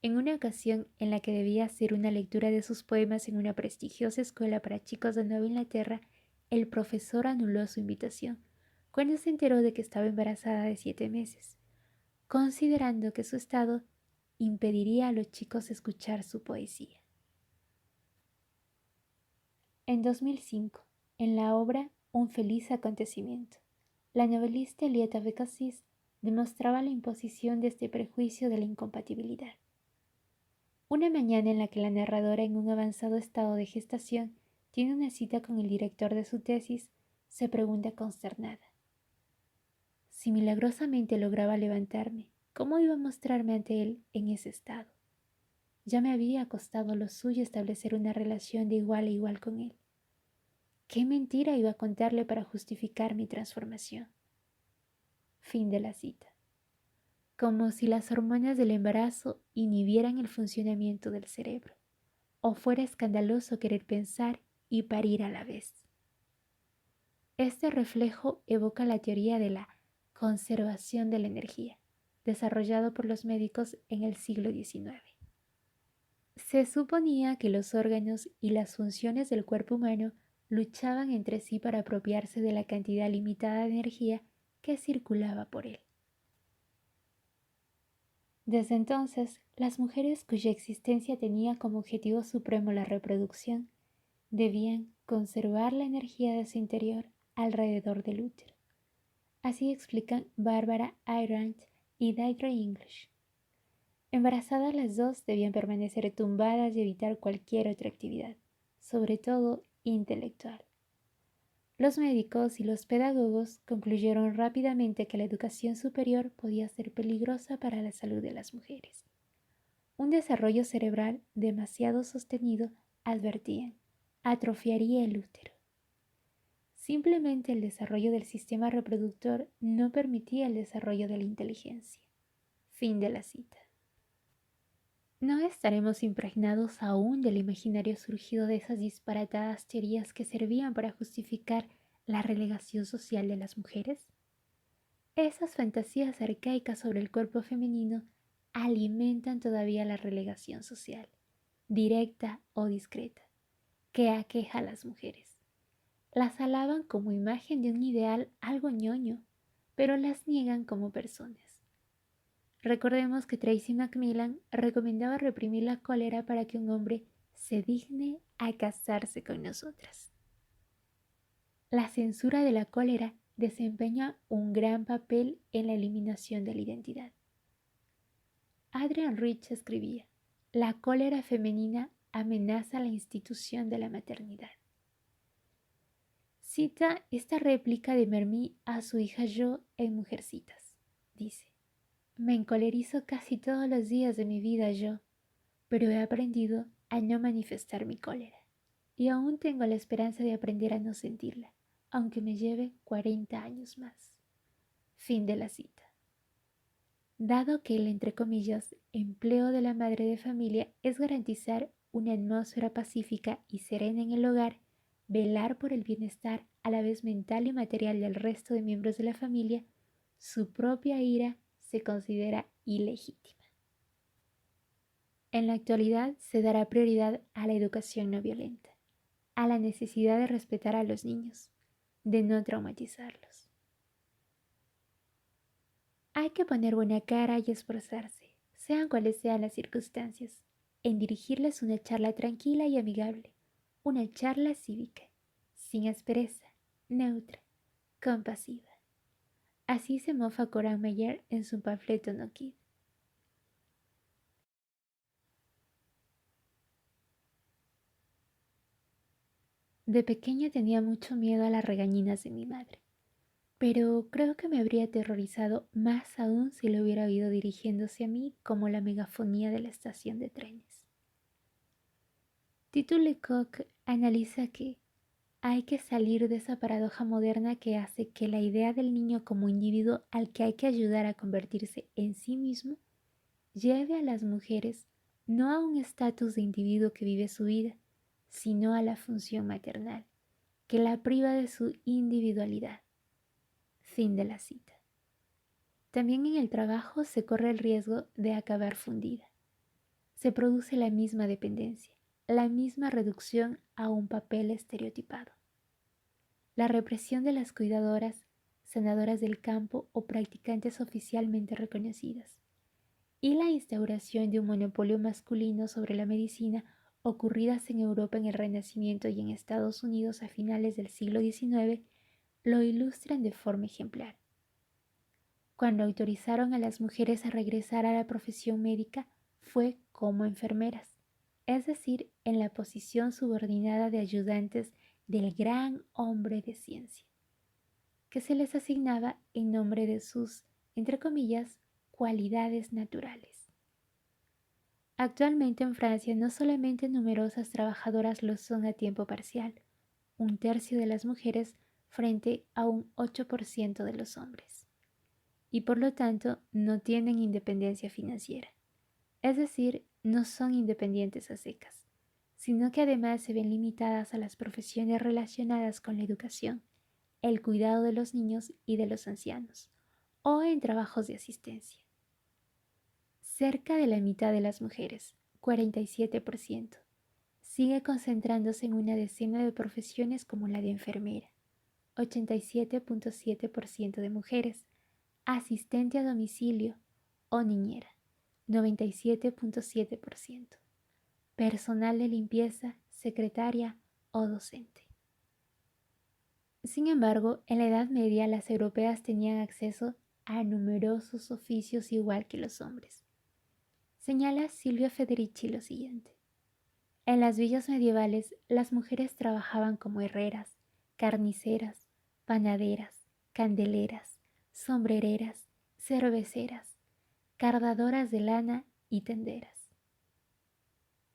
En una ocasión en la que debía hacer una lectura de sus poemas en una prestigiosa escuela para chicos de Nueva Inglaterra, el profesor anuló su invitación cuando se enteró de que estaba embarazada de 7 meses, considerando que su estado impediría a los chicos escuchar su poesía. En 2005, en la obra Un feliz acontecimiento, la novelista Elietta Becassis demostraba la imposición de este prejuicio de la incompatibilidad. Una mañana en la que la narradora, en un avanzado estado de gestación, tiene una cita con el director de su tesis, se pregunta consternada: si milagrosamente lograba levantarme, ¿cómo iba a mostrarme ante él en ese estado? Ya me había costado lo suyo establecer una relación de igual a igual con él. ¿Qué mentira iba a contarle para justificar mi transformación? Fin de la cita. Como si las hormonas del embarazo inhibieran el funcionamiento del cerebro, o fuera escandaloso querer pensar y parir a la vez. Este reflejo evoca la teoría de la conservación de la energía, desarrollado por los médicos en el siglo XIX. Se suponía que los órganos y las funciones del cuerpo humano luchaban entre sí para apropiarse de la cantidad limitada de energía que circulaba por él. Desde entonces, las mujeres cuya existencia tenía como objetivo supremo la reproducción debían conservar la energía de su interior alrededor del útero. Así explican Barbara Ayrand y Deidre English. Embarazadas, las dos debían permanecer tumbadas y evitar cualquier otra actividad, sobre todo intelectual. Los médicos y los pedagogos concluyeron rápidamente que la educación superior podía ser peligrosa para la salud de las mujeres. Un desarrollo cerebral demasiado sostenido, advertían, atrofiaría el útero. Simplemente el desarrollo del sistema reproductor no permitía el desarrollo de la inteligencia. Fin de la cita. No estaremos impregnados aún del imaginario surgido de esas disparatadas teorías que servían para justificar la relegación social de las mujeres. Esas fantasías arcaicas sobre el cuerpo femenino alimentan todavía la relegación social, directa o discreta, que aqueja a las mujeres. Las alaban como imagen de un ideal algo ñoño, pero las niegan como personas. Recordemos que Tracy Macmillan recomendaba reprimir la cólera para que un hombre se digne a casarse con nosotras. La censura de la cólera desempeña un gran papel en la eliminación de la identidad. Adrienne Rich escribía: la cólera femenina amenaza la institución de la maternidad. Cita esta réplica de Mermí a su hija Jo en Mujercitas. Dice: me encolerizo casi todos los días de mi vida yo, pero he aprendido a no manifestar mi cólera. Y aún tengo la esperanza de aprender a no sentirla, aunque me lleve 40 años más. Fin de la cita. Dado que el, entre comillas, empleo de la madre de familia es garantizar una atmósfera pacífica y serena en el hogar, velar por el bienestar a la vez mental y material del resto de miembros de la familia, su propia ira se considera ilegítima. En la actualidad se dará prioridad a la educación no violenta, a la necesidad de respetar a los niños, de no traumatizarlos. Hay que poner buena cara y esforzarse, sean cuales sean las circunstancias, en dirigirles una charla tranquila y amigable, una charla cívica, sin aspereza, neutra, compasiva. Así se mofa Coran Meyer en su panfleto No Kid. De pequeña tenía mucho miedo a las regañinas de mi madre, pero creo que me habría aterrorizado más aún si lo hubiera oído dirigiéndose a mí como la megafonía de la estación de trenes. Tito Lecoq analiza que hay que salir de esa paradoja moderna que hace que la idea del niño como individuo al que hay que ayudar a convertirse en sí mismo lleve a las mujeres no a un estatus de individuo que vive su vida, sino a la función maternal, que la priva de su individualidad. Fin de la cita. También en el trabajo se corre el riesgo de acabar fundida. Se produce la misma dependencia, la misma reducción a un papel estereotipado. La represión de las cuidadoras, sanadoras del campo o practicantes oficialmente reconocidas, y la instauración de un monopolio masculino sobre la medicina ocurridas en Europa en el Renacimiento y en Estados Unidos a finales del siglo XIX lo ilustran de forma ejemplar. Cuando autorizaron a las mujeres a regresar a la profesión médica fue como enfermeras, es decir, en la posición subordinada de ayudantes del gran hombre de ciencia, que se les asignaba en nombre de sus, entre comillas, cualidades naturales. Actualmente en Francia no solamente numerosas trabajadoras lo son a tiempo parcial, 1/3 de las mujeres frente a un 8% de los hombres, y por lo tanto no tienen independencia financiera, es decir, no son independientes a secas, sino que además se ven limitadas a las profesiones relacionadas con la educación, el cuidado de los niños y de los ancianos, o en trabajos de asistencia. Cerca de la mitad de las mujeres, 47%, sigue concentrándose en una decena de profesiones como la de enfermera, 87.7% de mujeres, asistente a domicilio o niñera, 97.7%, personal de limpieza, secretaria o docente. Sin embargo, en la Edad Media las europeas tenían acceso a numerosos oficios igual que los hombres. Señala Silvia Federici lo siguiente: en las villas medievales las mujeres trabajaban como herreras, carniceras, panaderas, candeleras, sombrereras, cerveceras, cardadoras de lana y tenderas.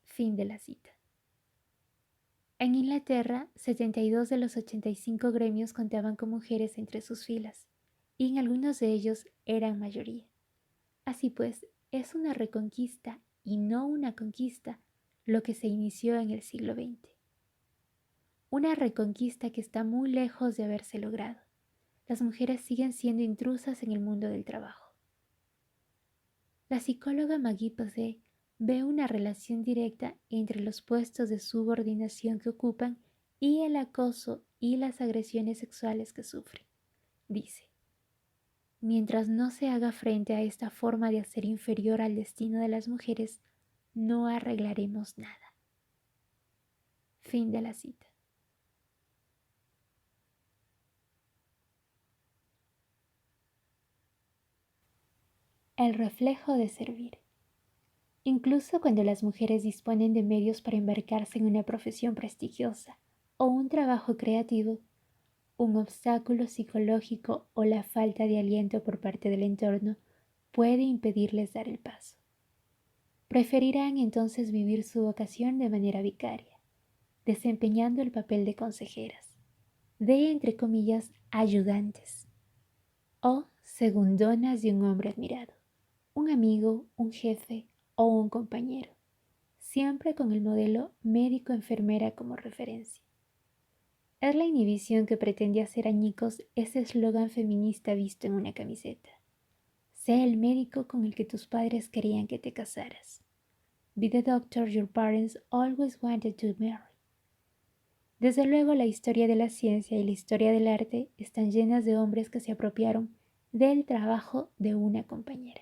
Fin de la cita. En Inglaterra, 72 de los 85 gremios contaban con mujeres entre sus filas, y en algunos de ellos eran mayoría. Así pues, es una reconquista y no una conquista lo que se inició en el siglo XX. Una reconquista que está muy lejos de haberse logrado. Las mujeres siguen siendo intrusas en el mundo del trabajo. La psicóloga Maggie Posey ve una relación directa entre los puestos de subordinación que ocupan y el acoso y las agresiones sexuales que sufren. Dice: mientras no se haga frente a esta forma de hacer inferior al destino de las mujeres, no arreglaremos nada. Fin de la cita. El reflejo de servir. Incluso cuando las mujeres disponen de medios para embarcarse en una profesión prestigiosa o un trabajo creativo, un obstáculo psicológico o la falta de aliento por parte del entorno puede impedirles dar el paso. Preferirán entonces vivir su vocación de manera vicaria, desempeñando el papel de consejeras, de, entre comillas, ayudantes o segundonas de un hombre admirado, un amigo, un jefe o un compañero, siempre con el modelo médico-enfermera como referencia. Es la inhibición que pretende hacer añicos ese eslogan feminista visto en una camiseta. Sé el médico con el que tus padres querían que te casaras. Be the doctor your parents always wanted to marry. Desde luego, la historia de la ciencia y la historia del arte están llenas de hombres que se apropiaron del trabajo de una compañera.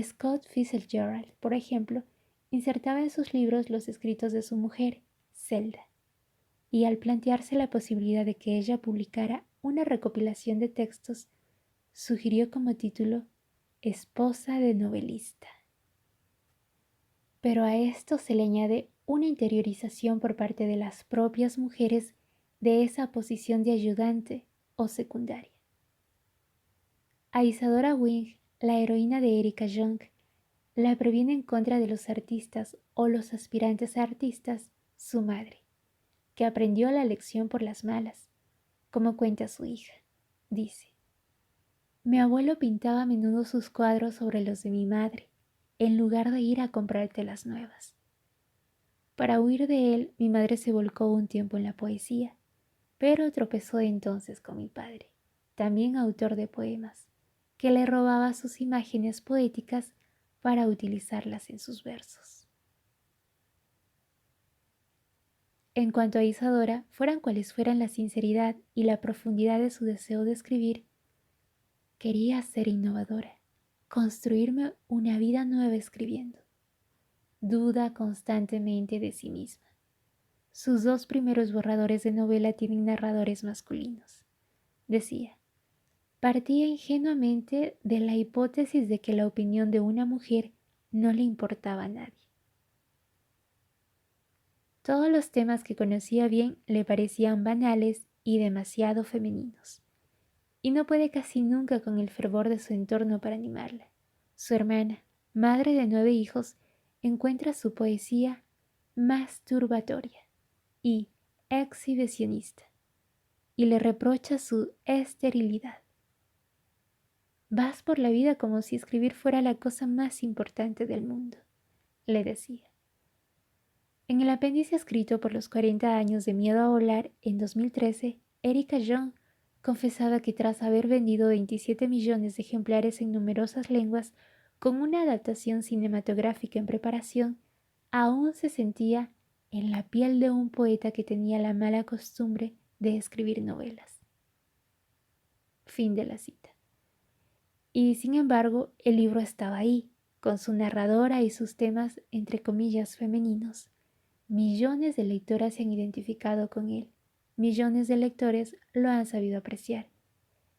Scott Fitzgerald, por ejemplo, insertaba en sus libros los escritos de su mujer, Zelda, y al plantearse la posibilidad de que ella publicara una recopilación de textos, sugirió como título Esposa de novelista. Pero a esto se le añade una interiorización por parte de las propias mujeres de esa posición de ayudante o secundaria. A Isadora Wing, la heroína de Erika Jong, la previene en contra de los artistas o los aspirantes a artistas, su madre, que aprendió la lección por las malas, como cuenta su hija. Dice: mi abuelo pintaba a menudo sus cuadros sobre los de mi madre, en lugar de ir a comprar telas nuevas. Para huir de él, mi madre se volcó un tiempo en la poesía, pero tropezó entonces con mi padre, también autor de poemas, que le robaba sus imágenes poéticas para utilizarlas en sus versos. En cuanto a Isadora, fueran cuales fueran la sinceridad y la profundidad de su deseo de escribir, quería ser innovadora, construirme una vida nueva escribiendo. Duda constantemente de sí misma. Sus 2 primeros borradores de novela tienen narradores masculinos. Decía: partía ingenuamente de la hipótesis de que la opinión de una mujer no le importaba a nadie. Todos los temas que conocía bien le parecían banales y demasiado femeninos, y no puede casi nunca con el fervor de su entorno para animarla. Su hermana, madre de 9 hijos, encuentra su poesía masturbatoria y exhibicionista, y le reprocha su esterilidad. Vas por la vida como si escribir fuera la cosa más importante del mundo, le decía. En el apéndice escrito por los 40 años de Miedo a volar en 2013, Erika Jong confesaba que tras haber vendido 27 millones de ejemplares en numerosas lenguas, con una adaptación cinematográfica en preparación, aún se sentía en la piel de un poeta que tenía la mala costumbre de escribir novelas. Fin de la cita. Y sin embargo, el libro estaba ahí, con su narradora y sus temas entre comillas femeninos. Millones de lectoras se han identificado con él. Millones de lectores lo han sabido apreciar.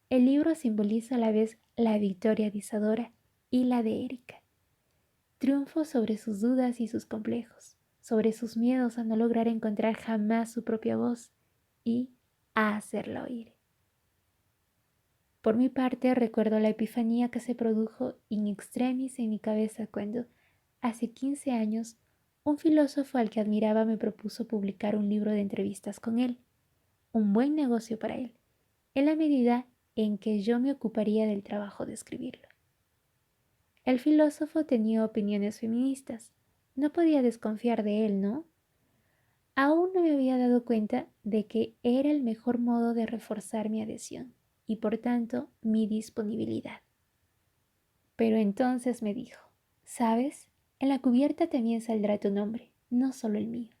El libro simboliza a la vez la victoria de Isadora y la de Erika. Triunfo sobre sus dudas y sus complejos, sobre sus miedos a no lograr encontrar jamás su propia voz, y a hacerla oír. Por mi parte, recuerdo la epifanía que se produjo in extremis en mi cabeza cuando, hace 15 años, un filósofo al que admiraba me propuso publicar un libro de entrevistas con él, un buen negocio para él, en la medida en que yo me ocuparía del trabajo de escribirlo. El filósofo tenía opiniones feministas. No podía desconfiar de él, ¿no? Aún no me había dado cuenta de que era el mejor modo de reforzar mi adhesión y por tanto mi disponibilidad. Pero entonces me dijo, ¿sabes? En la cubierta también saldrá tu nombre, no solo el mío.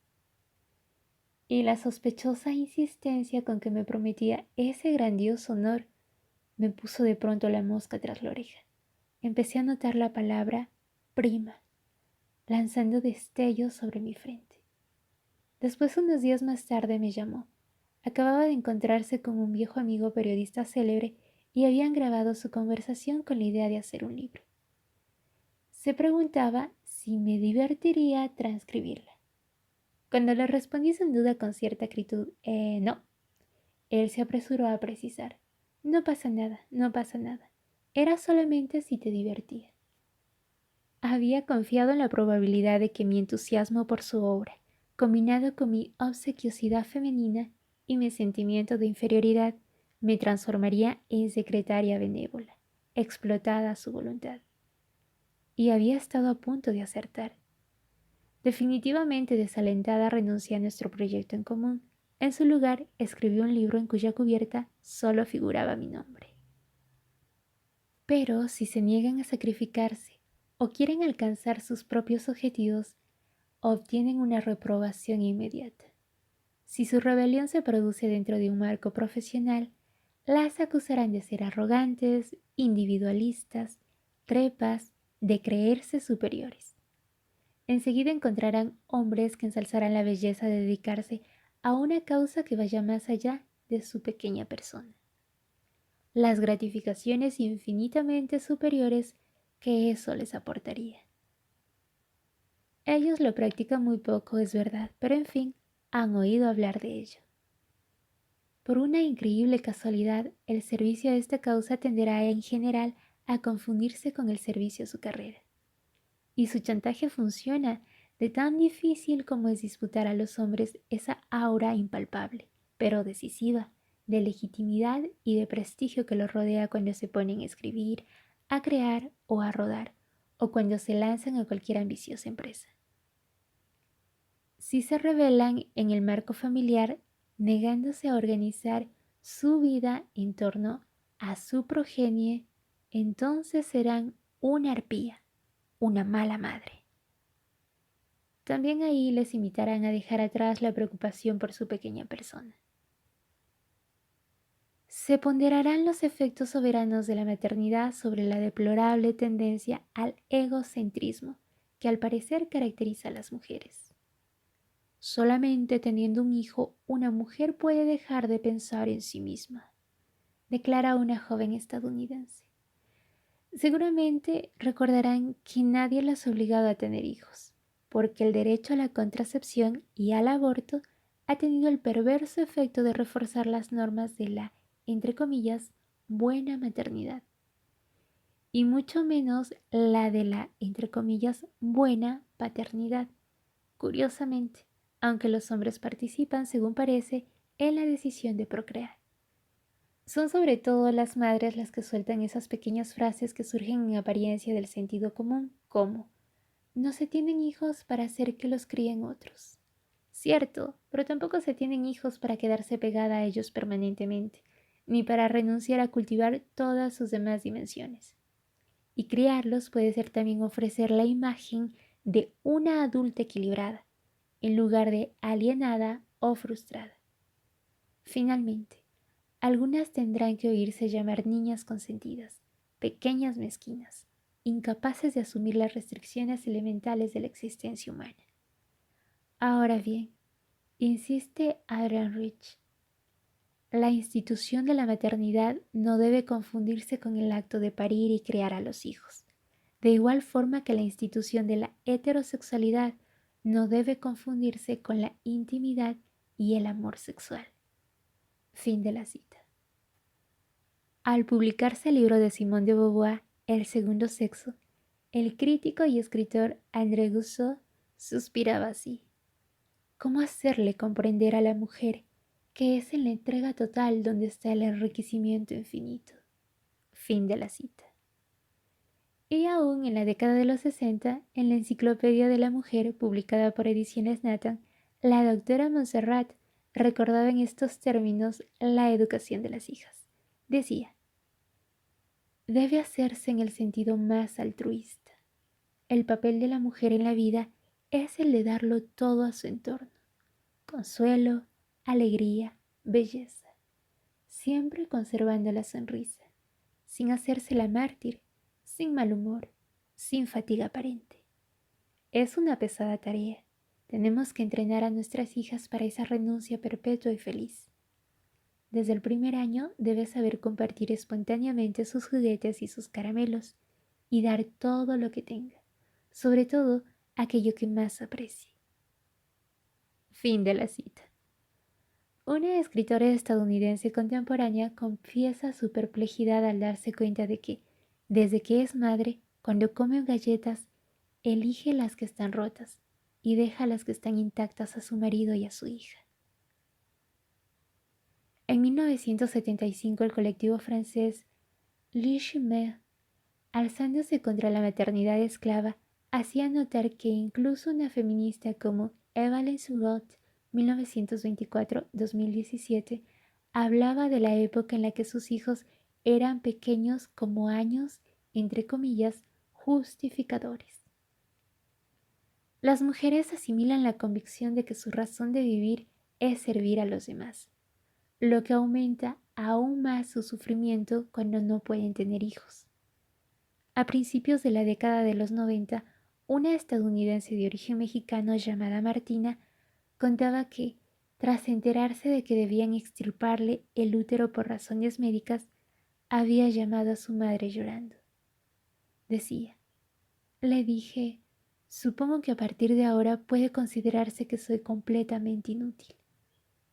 Y la sospechosa insistencia con que me prometía ese grandioso honor me puso de pronto la mosca tras la oreja. Empecé a notar la palabra prima, lanzando destellos sobre mi frente. Después, unos días más tarde, me llamó. Acababa de encontrarse con un viejo amigo periodista célebre y habían grabado su conversación con la idea de hacer un libro. Se preguntaba si me divertiría transcribirla. Cuando le respondí sin duda con cierta acritud, no, él se apresuró a precisar. No pasa nada, no pasa nada. Era solamente si te divertía. Había confiado en la probabilidad de que mi entusiasmo por su obra, combinado con mi obsequiosidad femenina y mi sentimiento de inferioridad, me transformaría en secretaria benévola, explotada a su voluntad. Y había estado a punto de acertar. Definitivamente desalentada, renuncié a nuestro proyecto en común. En su lugar, escribí un libro en cuya cubierta solo figuraba mi nombre. Pero si se niegan a sacrificarse o quieren alcanzar sus propios objetivos, obtienen una reprobación inmediata. Si su rebelión se produce dentro de un marco profesional, las acusarán de ser arrogantes, individualistas, trepas, de creerse superiores. Enseguida encontrarán hombres que ensalzarán la belleza de dedicarse a una causa que vaya más allá de su pequeña persona. Las gratificaciones infinitamente superiores que eso les aportaría. Ellos lo practican muy poco, es verdad, pero en fin, han oído hablar de ello. Por una increíble casualidad, el servicio a esta causa tenderá en general a confundirse con el servicio a su carrera. Y su chantaje funciona de tan difícil como es disputar a los hombres esa aura impalpable, pero decisiva, de legitimidad y de prestigio que los rodea cuando se ponen a escribir, a crear o a rodar, o cuando se lanzan a cualquier ambiciosa empresa. Si se rebelan en el marco familiar, negándose a organizar su vida en torno a su progenie, entonces serán una arpía, una mala madre. También ahí les invitarán a dejar atrás la preocupación por su pequeña persona. Se ponderarán los efectos soberanos de la maternidad sobre la deplorable tendencia al egocentrismo que al parecer caracteriza a las mujeres. Solamente teniendo un hijo, una mujer puede dejar de pensar en sí misma, declara una joven estadounidense. Seguramente recordarán que nadie las ha obligado a tener hijos, porque el derecho a la contracepción y al aborto ha tenido el perverso efecto de reforzar las normas de la, entre comillas, buena maternidad, y mucho menos la de la, entre comillas, buena paternidad. Curiosamente, aunque los hombres participan, según parece, en la decisión de procrear. Son sobre todo las madres las que sueltan esas pequeñas frases que surgen en apariencia del sentido común, como no se tienen hijos para hacer que los críen otros. Cierto, pero tampoco se tienen hijos para quedarse pegada a ellos permanentemente, ni para renunciar a cultivar todas sus demás dimensiones. Y criarlos puede ser también ofrecer la imagen de una adulta equilibrada, en lugar de alienada o frustrada. Finalmente, algunas tendrán que oírse llamar niñas consentidas, pequeñas mezquinas, incapaces de asumir las restricciones elementales de la existencia humana. Ahora bien, insiste Adrian Rich, la institución de la maternidad no debe confundirse con el acto de parir y criar a los hijos, de igual forma que la institución de la heterosexualidad no debe confundirse con la intimidad y el amor sexual. Fin de la cita. Al publicarse el libro de Simone de Beauvoir, El segundo sexo, el crítico y escritor André Gusso suspiraba así: ¿cómo hacerle comprender a la mujer que es en la entrega total donde está el enriquecimiento infinito? Fin de la cita. Y aún en la década de los 60, en la Enciclopedia de la Mujer, publicada por Ediciones Nathan, la doctora Montserrat recordaba en estos términos la educación de las hijas. Decía: debe hacerse en el sentido más altruista. El papel de la mujer en la vida es el de darlo todo a su entorno: consuelo, alegría, belleza, siempre conservando la sonrisa, sin hacerse la mártir, sin mal humor, sin fatiga aparente. Es una pesada tarea. Tenemos que entrenar a nuestras hijas para esa renuncia perpetua y feliz. Desde el primer año debe saber compartir espontáneamente sus juguetes y sus caramelos y dar todo lo que tenga, sobre todo aquello que más aprecie. Fin de la cita. Una escritora estadounidense contemporánea confiesa su perplejidad al darse cuenta de que, desde que es madre, cuando come galletas, elige las que están rotas y deja las que están intactas a su marido y a su hija. En 1975, el colectivo francés Les Chimères, alzándose contra la maternidad esclava, hacía notar que incluso una feminista como Evelyn Surratt, 1924-2017, hablaba de la época en la que sus hijos eran pequeños como años, entre comillas, justificadores. Las mujeres asimilan la convicción de que su razón de vivir es servir a los demás, lo que aumenta aún más su sufrimiento cuando no pueden tener hijos. A principios de la década de los 90, una estadounidense de origen mexicano llamada Martina contaba que, tras enterarse de que debían extirparle el útero por razones médicas, había llamado a su madre llorando. Decía: le dije, supongo que a partir de ahora puede considerarse que soy completamente inútil,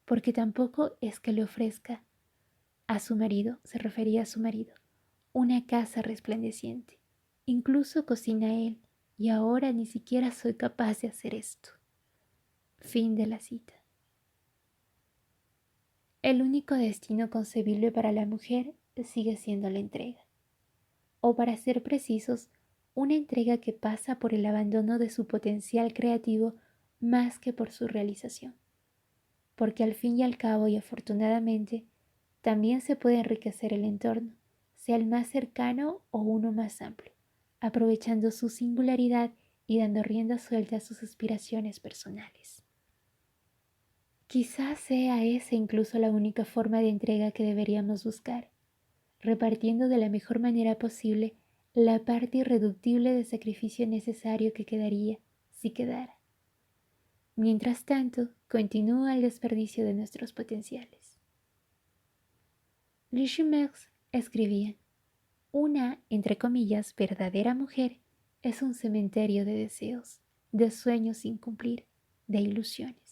porque tampoco es que le ofrezca a su marido, se refería a su marido, una casa resplandeciente. Incluso cocina él, y ahora ni siquiera soy capaz de hacer esto. Fin de la cita. El único destino concebible para la mujer sigue siendo la entrega, o para ser precisos, una entrega que pasa por el abandono de su potencial creativo más que por su realización, porque al fin y al cabo y afortunadamente, también se puede enriquecer el entorno, sea el más cercano o uno más amplio, aprovechando su singularidad y dando rienda suelta a sus aspiraciones personales. Quizás sea esa incluso la única forma de entrega que deberíamos buscar, repartiendo de la mejor manera posible la parte irreductible de sacrificio necesario que quedaría, si quedara. Mientras tanto, continúa el desperdicio de nuestros potenciales. Les Chimères escribían: una, entre comillas, verdadera mujer es un cementerio de deseos, de sueños sin cumplir, de ilusiones.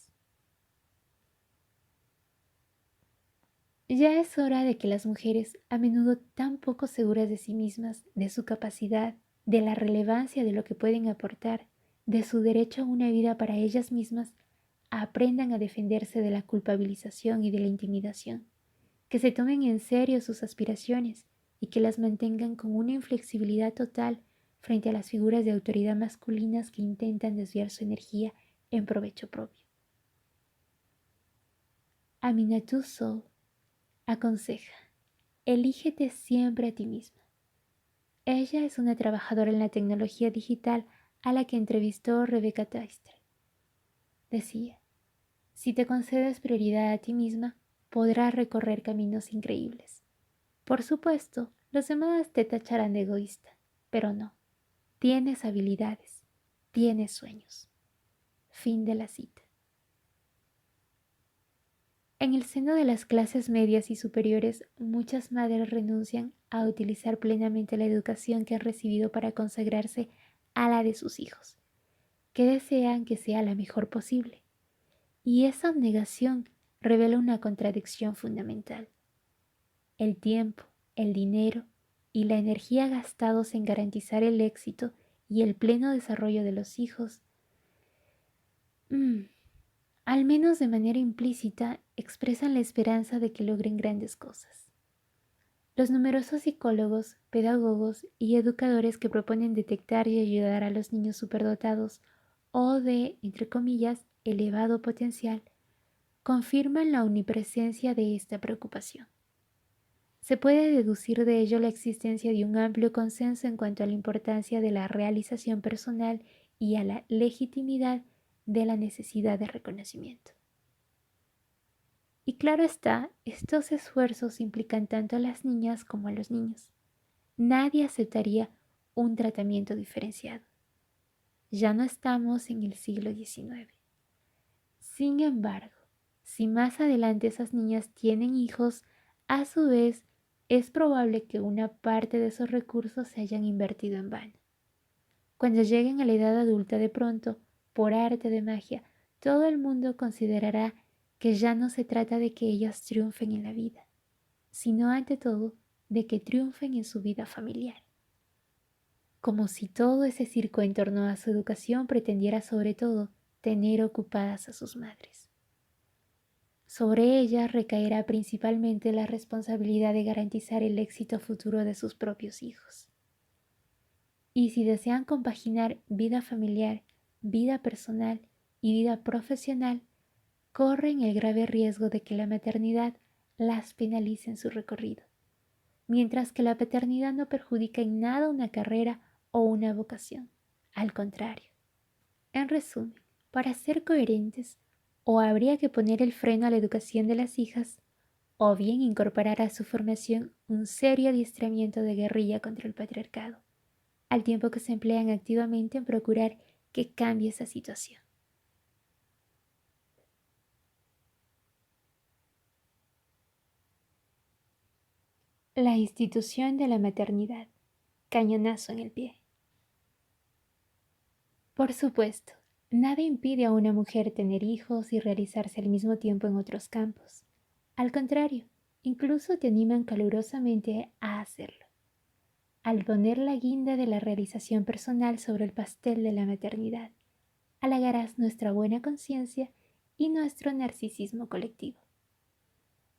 Ya es hora de que las mujeres, a menudo tan poco seguras de sí mismas, de su capacidad, de la relevancia de lo que pueden aportar, de su derecho a una vida para ellas mismas, aprendan a defenderse de la culpabilización y de la intimidación, que se tomen en serio sus aspiraciones y que las mantengan con una inflexibilidad total frente a las figuras de autoridad masculinas que intentan desviar su energía en provecho propio. Aminatou Sow aconseja: elígete siempre a ti misma. Ella es una trabajadora en la tecnología digital a la que entrevistó Rebecca Teister. Decía: si te concedes prioridad a ti misma, podrás recorrer caminos increíbles. Por supuesto, los demás te tacharán de egoísta, pero no. Tienes habilidades, tienes sueños. Fin de la cita. En el seno de las clases medias y superiores, muchas madres renuncian a utilizar plenamente la educación que han recibido para consagrarse a la de sus hijos, que desean que sea la mejor posible. Y esa abnegación revela una contradicción fundamental. El tiempo, el dinero y la energía gastados en garantizar el éxito y el pleno desarrollo de los hijos, al menos de manera implícita, expresan la esperanza de que logren grandes cosas. Los numerosos psicólogos, pedagogos y educadores que proponen detectar y ayudar a los niños superdotados o de, entre comillas, elevado potencial, confirman la omnipresencia de esta preocupación. Se puede deducir de ello la existencia de un amplio consenso en cuanto a la importancia de la realización personal y a la legitimidad de la necesidad de reconocimiento. Y claro está, estos esfuerzos implican tanto a las niñas como a los niños. Nadie aceptaría un tratamiento diferenciado. Ya no estamos en el siglo XIX. Sin embargo, si más adelante esas niñas tienen hijos, a su vez es probable que una parte de esos recursos se hayan invertido en vano. Cuando lleguen a la edad adulta de pronto, por arte de magia, todo el mundo considerará que ya no se trata de que ellas triunfen en la vida, sino ante todo de que triunfen en su vida familiar. Como si todo ese circo en torno a su educación pretendiera sobre todo tener ocupadas a sus madres. Sobre ellas recaerá principalmente la responsabilidad de garantizar el éxito futuro de sus propios hijos. Y si desean compaginar vida familiar, vida personal y vida profesional, corren el grave riesgo de que la maternidad las penalice en su recorrido, mientras que la paternidad no perjudica en nada una carrera o una vocación. Al contrario. En resumen, para ser coherentes, o habría que poner el freno a la educación de las hijas, o bien incorporar a su formación un serio adiestramiento de guerrilla contra el patriarcado, al tiempo que se emplean activamente en procurar que cambie esa situación. La institución de la maternidad. Cañonazo en el pie. Por supuesto, nada impide a una mujer tener hijos y realizarse al mismo tiempo en otros campos. Al contrario, incluso te animan calurosamente a hacerlo. Al poner la guinda de la realización personal sobre el pastel de la maternidad, halagarás nuestra buena conciencia y nuestro narcisismo colectivo.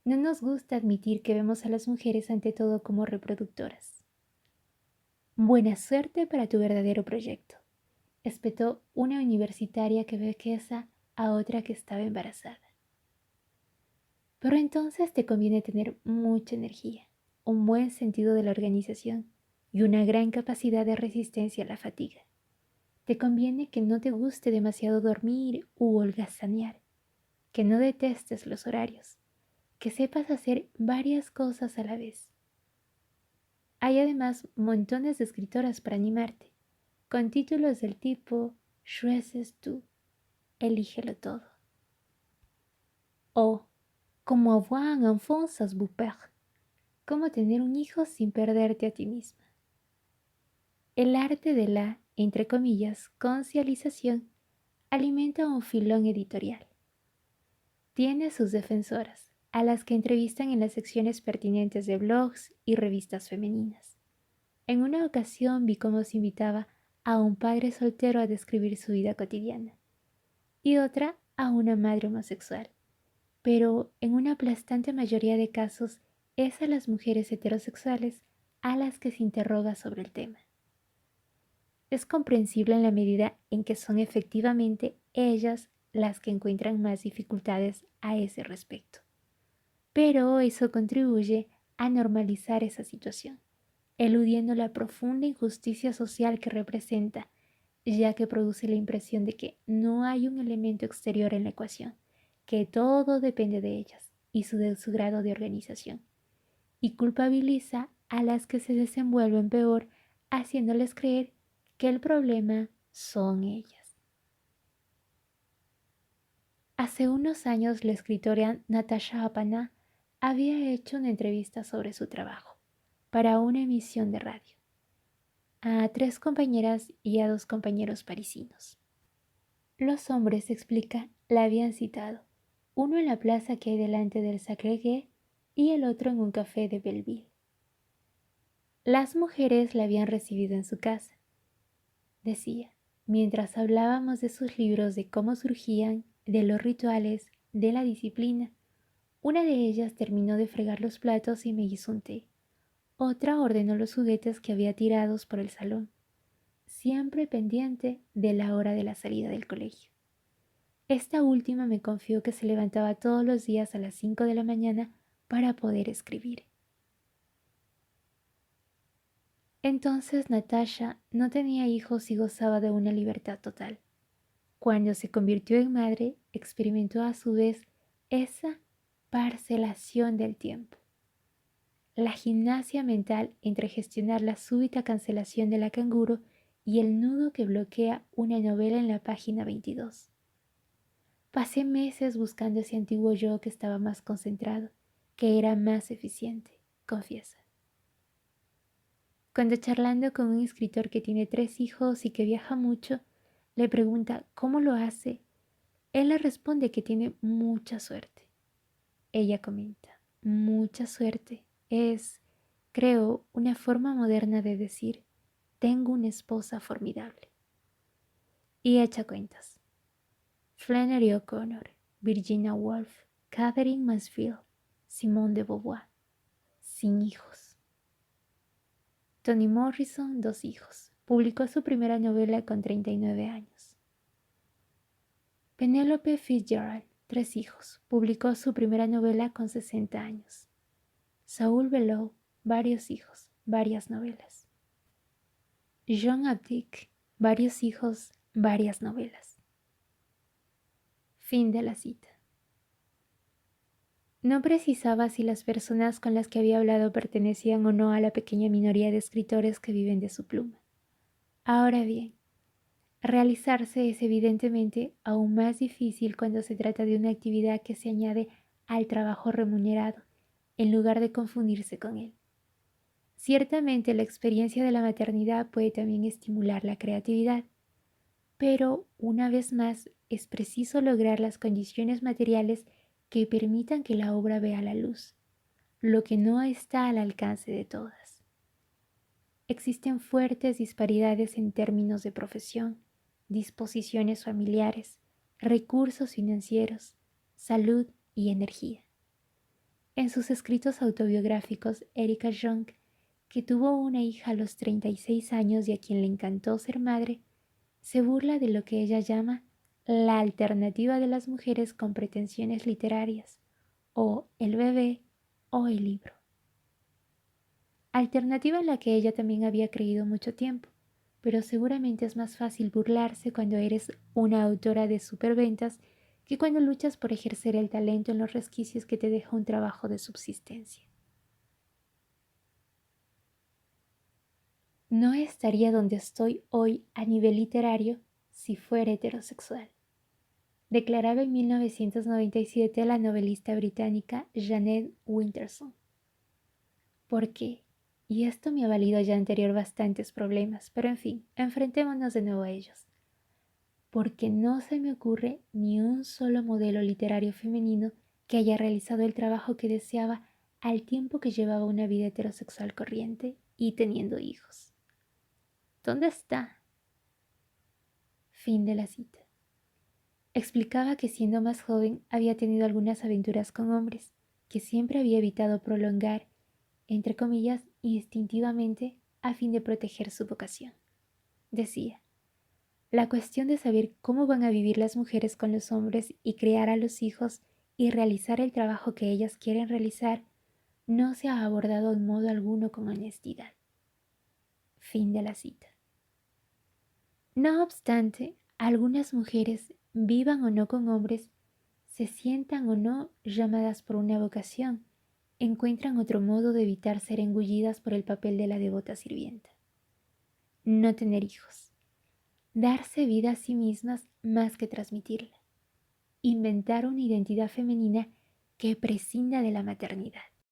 No nos gusta admitir que vemos a las mujeres ante todo como reproductoras. Buena suerte para tu verdadero proyecto, espetó una universitaria que bequeza a otra que estaba embarazada. Pero entonces te conviene tener mucha energía, un buen sentido de la organización y una gran capacidad de resistencia a la fatiga. Te conviene que no te guste demasiado dormir u holgazanear, que no detestes los horarios, que sepas hacer varias cosas a la vez. Hay además montones de escritoras para animarte, con títulos del tipo Choisis tú, elígelo todo. O Comment avoir un enfant sans vous perdre, cómo tener un hijo sin perderte a ti misma. El arte de la, entre comillas, concialización alimenta un filón editorial. Tiene sus defensoras, a las que entrevistan en las secciones pertinentes de blogs y revistas femeninas. En una ocasión vi cómo se invitaba a un padre soltero a describir su vida cotidiana y otra a una madre homosexual. Pero en una aplastante mayoría de casos es a las mujeres heterosexuales a las que se interroga sobre el tema. Es comprensible en la medida en que son efectivamente ellas las que encuentran más dificultades a ese respecto. Pero eso contribuye a normalizar esa situación, eludiendo la profunda injusticia social que representa, ya que produce la impresión de que no hay un elemento exterior en la ecuación, que todo depende de ellas y de su grado de organización, y culpabiliza a las que se desenvuelven peor, haciéndoles creer que el problema son ellas. Hace unos años la escritora Natasha Apana había hecho una entrevista sobre su trabajo para una emisión de radio a 3 compañeras y a 2 compañeros parisinos. Los hombres, explica, la habían citado uno en la plaza que hay delante del Sacré-Cœur y el otro en un café de Belleville. Las mujeres la habían recibido en su casa, decía, mientras hablábamos de sus libros, de cómo surgían, de los rituales, de la disciplina. Una de ellas terminó de fregar los platos y me hizo un té. Otra ordenó los juguetes que había tirados por el salón, siempre pendiente de la hora de la salida del colegio. Esta última me confió que se levantaba todos los días a las 5 de la mañana para poder escribir. Entonces Natasha no tenía hijos y gozaba de una libertad total. Cuando se convirtió en madre, experimentó a su vez esa parcelación del tiempo. La gimnasia mental entre gestionar la súbita cancelación de la canguro y el nudo que bloquea una novela en la página 22. Pasé meses buscando ese antiguo yo que estaba más concentrado, que era más eficiente, confiesa. Cuando charlando con un escritor que tiene 3 hijos y que viaja mucho, le pregunta cómo lo hace, él le responde que tiene mucha suerte. Ella comenta, mucha suerte es, creo, una forma moderna de decir, tengo una esposa formidable. Y echa cuentas. Flannery O'Connor, Virginia Woolf, Catherine Mansfield, Simone de Beauvoir, sin hijos. Toni Morrison, 2 hijos. Publicó su primera novela con 39 años. Penelope Fitzgerald, 3 hijos. Publicó su primera novela con 60 años. Saul Bellow, varios hijos, varias novelas. John Updike, varios hijos, varias novelas. Fin de la cita. No precisaba si las personas con las que había hablado pertenecían o no a la pequeña minoría de escritores que viven de su pluma. Ahora bien, realizarse es evidentemente aún más difícil cuando se trata de una actividad que se añade al trabajo remunerado, en lugar de confundirse con él. Ciertamente la experiencia de la maternidad puede también estimular la creatividad, pero una vez más es preciso lograr las condiciones materiales que permitan que la obra vea la luz, lo que no está al alcance de todas. Existen fuertes disparidades en términos de profesión, disposiciones familiares, recursos financieros, salud y energía. En sus escritos autobiográficos, Erika Jong, que tuvo una hija a los 36 años y a quien le encantó ser madre, se burla de lo que ella llama la alternativa de las mujeres con pretensiones literarias, o el bebé o el libro. Alternativa en la que ella también había creído mucho tiempo, pero seguramente es más fácil burlarse cuando eres una autora de superventas que cuando luchas por ejercer el talento en los resquicios que te deja un trabajo de subsistencia. No estaría donde estoy hoy a nivel literario si fuera heterosexual, declaraba en 1997 la novelista británica Jeanette Winterson. ¿Por qué? Y esto me ha valido ya anterior bastantes problemas, pero en fin, enfrentémonos de nuevo a ellos. Porque no se me ocurre ni un solo modelo literario femenino que haya realizado el trabajo que deseaba al tiempo que llevaba una vida heterosexual corriente y teniendo hijos. ¿Dónde está? Fin de la cita. Explicaba que siendo más joven había tenido algunas aventuras con hombres, que siempre había evitado prolongar, entre comillas, instintivamente, a fin de proteger su vocación. Decía, la cuestión de saber cómo van a vivir las mujeres con los hombres y crear a los hijos y realizar el trabajo que ellas quieren realizar no se ha abordado en modo alguno con honestidad. Fin de la cita. No obstante, algunas mujeres, vivan o no con hombres, se sientan o no llamadas por una vocación, encuentran otro modo de evitar ser engullidas por el papel de la devota sirvienta. No tener hijos. Darse vida a sí mismas más que transmitirla. Inventar una identidad femenina que prescinda de la maternidad.